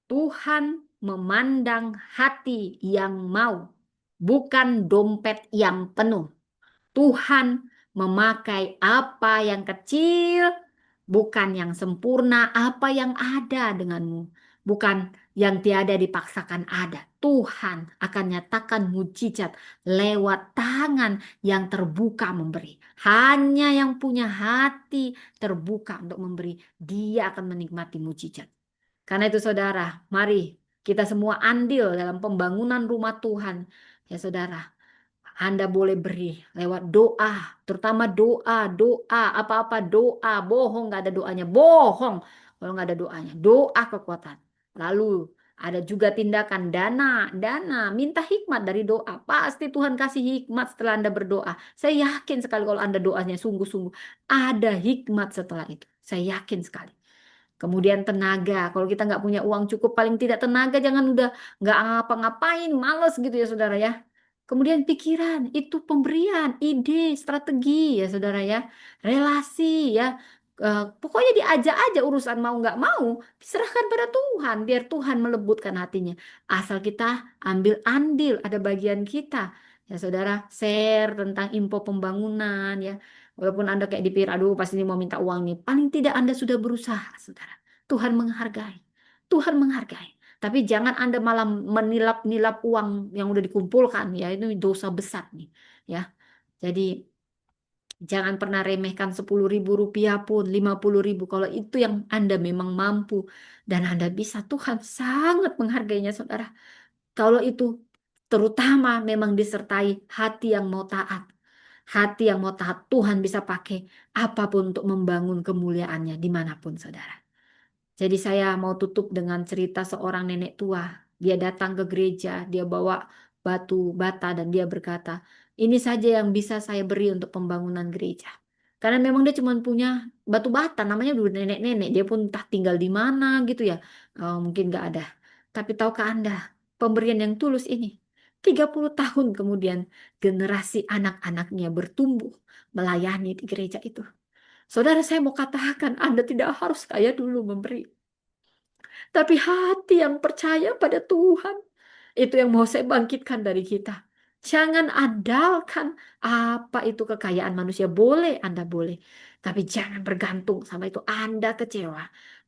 Tuhan memandang hati yang mau, bukan dompet yang penuh. Tuhan memakai apa yang kecil, bukan yang sempurna, apa yang ada denganmu, bukan yang tiada dipaksakan ada. Tuhan akan nyatakan mujizat lewat tangan yang terbuka memberi. Hanya yang punya hati terbuka untuk memberi, dia akan menikmati mujizat. Karena itu saudara, mari kita semua andil dalam pembangunan rumah Tuhan. Ya saudara, anda boleh beri lewat doa, terutama doa, doa, apa-apa doa, bohong nggak ada doanya, bohong kalau nggak ada doanya, doa kekuatan. Lalu ada juga tindakan dana, dana, minta hikmat dari doa. Pasti Tuhan kasih hikmat setelah Anda berdoa. Saya yakin sekali kalau Anda doanya sungguh-sungguh, ada hikmat setelah itu. Saya yakin sekali. Kemudian tenaga, kalau kita nggak punya uang cukup, paling tidak tenaga jangan udah nggak ngapa-ngapain, males gitu ya saudara ya. Kemudian pikiran, itu pemberian, ide, strategi ya saudara ya. Relasi ya. Pokoknya diajak aja urusan mau nggak mau, diserahkan pada Tuhan, biar Tuhan melembutkan hatinya. Asal kita ambil andil, ada bagian kita. Ya saudara, share tentang info pembangunan ya. Walaupun Anda kayak dipikir, aduh pasti ini mau minta uang nih. Paling tidak Anda sudah berusaha, saudara. Tuhan menghargai. Tuhan menghargai. Tapi jangan Anda malah menilap-nilap uang yang udah dikumpulkan. Ya, itu dosa besar nih. Ya, jadi jangan pernah remehkan 10.000 rupiah pun, 50.000. Kalau itu yang Anda memang mampu dan Anda bisa, Tuhan sangat menghargainya, saudara. Kalau itu terutama memang disertai hati yang mau taat. Hati yang mau taat, Tuhan bisa pakai apapun untuk membangun kemuliaannya dimanapun, saudara. Jadi saya mau tutup dengan cerita seorang nenek tua. Dia datang ke gereja, dia bawa batu bata dan dia berkata, ini saja yang bisa saya beri untuk pembangunan gereja. Karena memang dia cuma punya batu bata, namanya dulu nenek-nenek. Dia pun entah tinggal di mana gitu ya. Mungkin nggak ada. Tapi tahukah Anda, pemberian yang tulus ini, 30 tahun kemudian generasi anak-anaknya bertumbuh melayani di gereja itu. Saudara, saya mau katakan Anda tidak harus kaya dulu memberi. Tapi hati yang percaya pada Tuhan, itu yang mau saya bangkitkan dari kita. Jangan andalkan apa itu kekayaan manusia. Boleh, Anda boleh. Tapi jangan bergantung sama itu. Anda kecewa.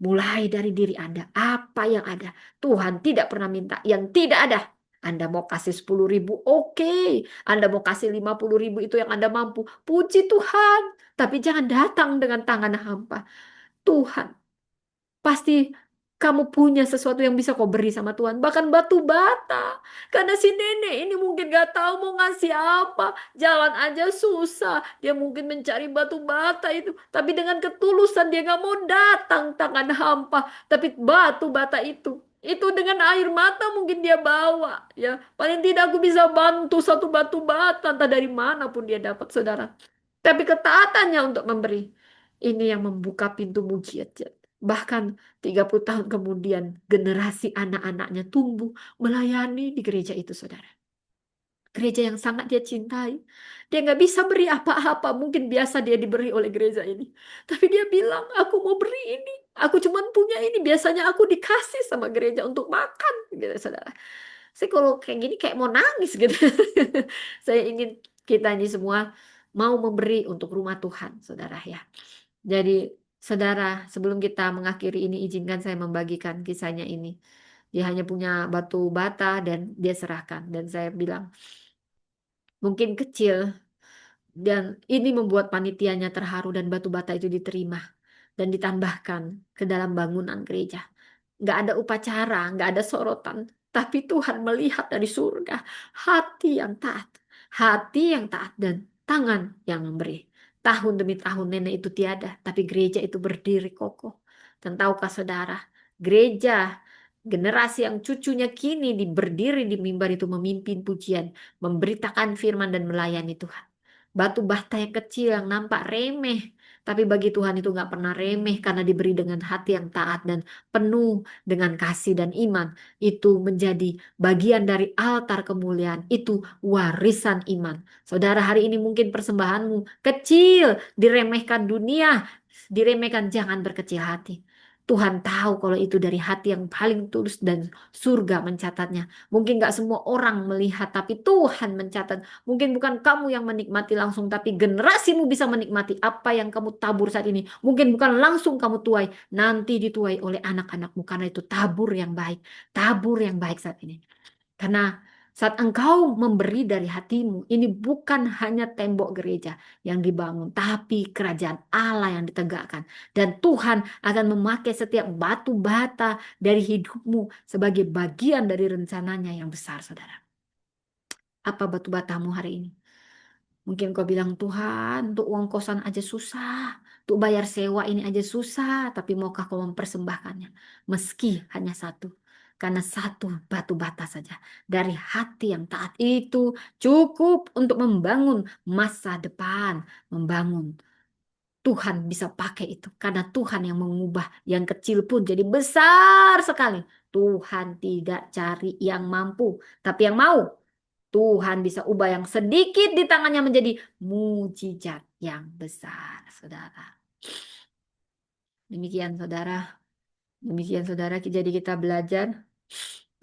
Mulai dari diri Anda. Apa yang ada. Tuhan tidak pernah minta yang tidak ada. Anda mau kasih 10.000, oke. Anda mau kasih 50.000, itu yang Anda mampu. Puji Tuhan. Tapi jangan datang dengan tangan hampa. Tuhan pasti kamu punya sesuatu yang bisa kau beri sama Tuhan. Bahkan batu bata. Karena si nenek ini mungkin gak tahu mau ngasih apa. Jalan aja susah. Dia mungkin mencari batu bata itu. Tapi dengan ketulusan dia gak mau datang tangan hampa. Tapi batu bata itu. Itu dengan air mata mungkin dia bawa. Ya, paling tidak aku bisa bantu satu batu bata. Entah dari mana pun dia dapat, saudara. Tapi ketaatannya untuk memberi. Ini yang membuka pintu mujizat. Bahkan 30 tahun kemudian generasi anak-anaknya tumbuh melayani di gereja itu, saudara. Gereja yang sangat dia cintai. Dia nggak bisa beri apa-apa. Mungkin biasa dia diberi oleh gereja ini. Tapi dia bilang, aku mau beri ini. Aku cuma punya ini. Biasanya aku dikasih sama gereja untuk makan. Gitu, saudara. Saya kalau kayak gini kayak mau nangis gitu. Saya ingin kita ini semua mau memberi untuk rumah Tuhan, saudara ya. Jadi, saudara, sebelum kita mengakhiri ini, izinkan saya membagikan kisahnya ini. Dia hanya punya batu bata dan dia serahkan. Dan saya bilang, mungkin kecil, dan ini membuat panitianya terharu dan batu bata itu diterima dan ditambahkan ke dalam bangunan gereja. Nggak ada upacara, nggak ada sorotan. Tapi Tuhan melihat dari surga hati yang taat dan tangan yang memberi. Tahun demi tahun nenek itu tiada, tapi gereja itu berdiri kokoh. Dan tahukah saudara, gereja generasi yang cucunya kini berdiri di mimbar itu memimpin pujian, memberitakan firman dan melayani Tuhan. Batu bata yang kecil yang nampak remeh, tapi bagi Tuhan itu nggak pernah remeh karena diberi dengan hati yang taat dan penuh dengan kasih dan iman. Itu menjadi bagian dari altar kemuliaan. Itu warisan iman. Saudara, hari ini mungkin persembahanmu kecil, diremehkan dunia, diremehkan, jangan berkecil hati. Tuhan tahu kalau itu dari hati yang paling tulus dan surga mencatatnya. Mungkin gak semua orang melihat, tapi Tuhan mencatat. Mungkin bukan kamu yang menikmati langsung, tapi generasimu bisa menikmati apa yang kamu tabur saat ini. Mungkin bukan langsung kamu tuai, nanti dituai oleh anak-anakmu karena itu tabur yang baik saat ini. Karena saat engkau memberi dari hatimu, ini bukan hanya tembok gereja yang dibangun, tapi kerajaan Allah yang ditegakkan. Dan Tuhan akan memakai setiap batu bata dari hidupmu sebagai bagian dari rencananya yang besar, saudara. Apa batu batamu hari ini? Mungkin kau bilang, Tuhan, untuk uang kosan aja susah. Untuk bayar sewa ini aja susah. Tapi maukah kau mempersembahkannya? Meski hanya satu. Karena satu batu bata saja. Dari hati yang taat itu cukup untuk membangun masa depan. Membangun. Tuhan bisa pakai itu. Karena Tuhan yang mengubah yang kecil pun jadi besar sekali. Tuhan tidak cari yang mampu. Tapi yang mau. Tuhan bisa ubah yang sedikit di tangannya menjadi mujizat yang besar, saudara. Demikian, saudara. Demikian, saudara. Jadi kita belajar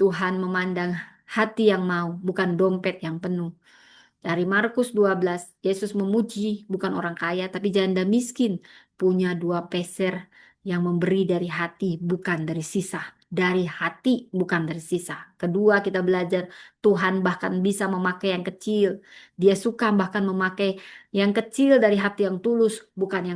Tuhan memandang hati yang mau, bukan dompet yang penuh. Dari Markus 12, Yesus memuji bukan orang kaya, tapi janda miskin punya 2 peser yang memberi dari hati, bukan dari sisa. Dari hati, bukan dari sisa. Kedua, kita belajar Tuhan bahkan bisa memakai yang kecil. Dia suka bahkan memakai yang kecil dari hati yang tulus, bukan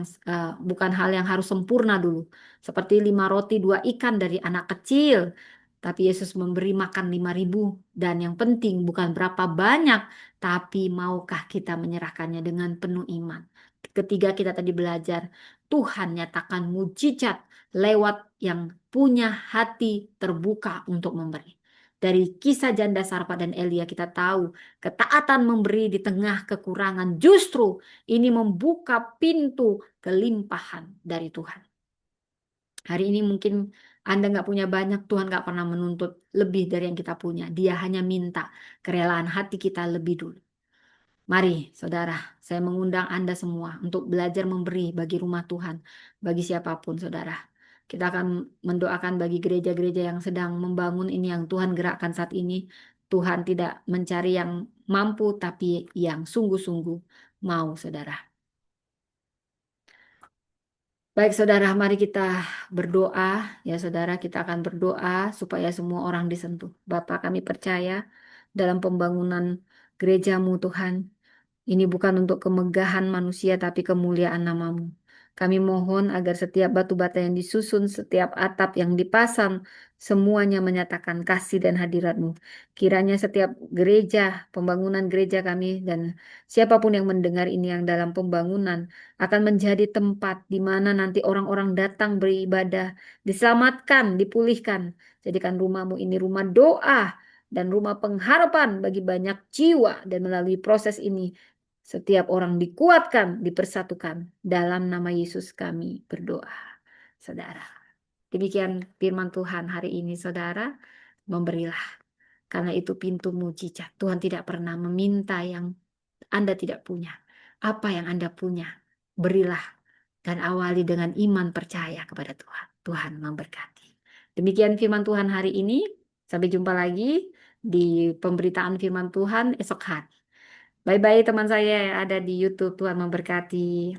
hal yang harus sempurna dulu. Seperti 5 roti 2 ikan dari anak kecil. Tapi Yesus memberi makan 5.000. Dan yang penting bukan berapa banyak, tapi maukah kita menyerahkannya dengan penuh iman. Ketiga, kita tadi belajar Tuhan nyatakan mujizat lewat yang punya hati terbuka untuk memberi. Dari kisah janda Sarpa dan Elia kita tahu ketaatan memberi di tengah kekurangan justru ini membuka pintu kelimpahan dari Tuhan. Hari ini mungkin Anda nggak punya banyak, Tuhan nggak pernah menuntut lebih dari yang kita punya. Dia hanya minta kerelaan hati kita lebih dulu. Mari, saudara, saya mengundang Anda semua untuk belajar memberi bagi rumah Tuhan, bagi siapapun, saudara. Kita akan mendoakan bagi gereja-gereja yang sedang membangun ini, yang Tuhan gerakkan saat ini. Tuhan tidak mencari yang mampu, tapi yang sungguh-sungguh mau, saudara. Baik, saudara, mari kita berdoa. Ya, saudara, kita akan berdoa supaya semua orang disentuh. Bapa, kami percaya dalam pembangunan gerejamu, Tuhan. Ini bukan untuk kemegahan manusia, tapi kemuliaan namamu. Kami mohon agar setiap batu bata yang disusun, setiap atap yang dipasang, semuanya menyatakan kasih dan hadiratmu. Kiranya setiap gereja, pembangunan gereja kami, dan siapapun yang mendengar ini yang dalam pembangunan, akan menjadi tempat di mana nanti orang-orang datang beribadah, diselamatkan, dipulihkan. Jadikan rumahmu ini rumah doa dan rumah pengharapan bagi banyak jiwa. Dan melalui proses ini, setiap orang dikuatkan, dipersatukan. Dalam nama Yesus kami berdoa, saudara. Demikian firman Tuhan hari ini, saudara. Memberilah, karena itu pintu mujizat. Tuhan tidak pernah meminta yang Anda tidak punya. Apa yang Anda punya, berilah. Dan awali dengan iman percaya kepada Tuhan. Tuhan memberkati. Demikian firman Tuhan hari ini. Sampai jumpa lagi di pemberitaan firman Tuhan esok hari. Bye-bye teman saya yang ada di YouTube. Tuhan memberkati.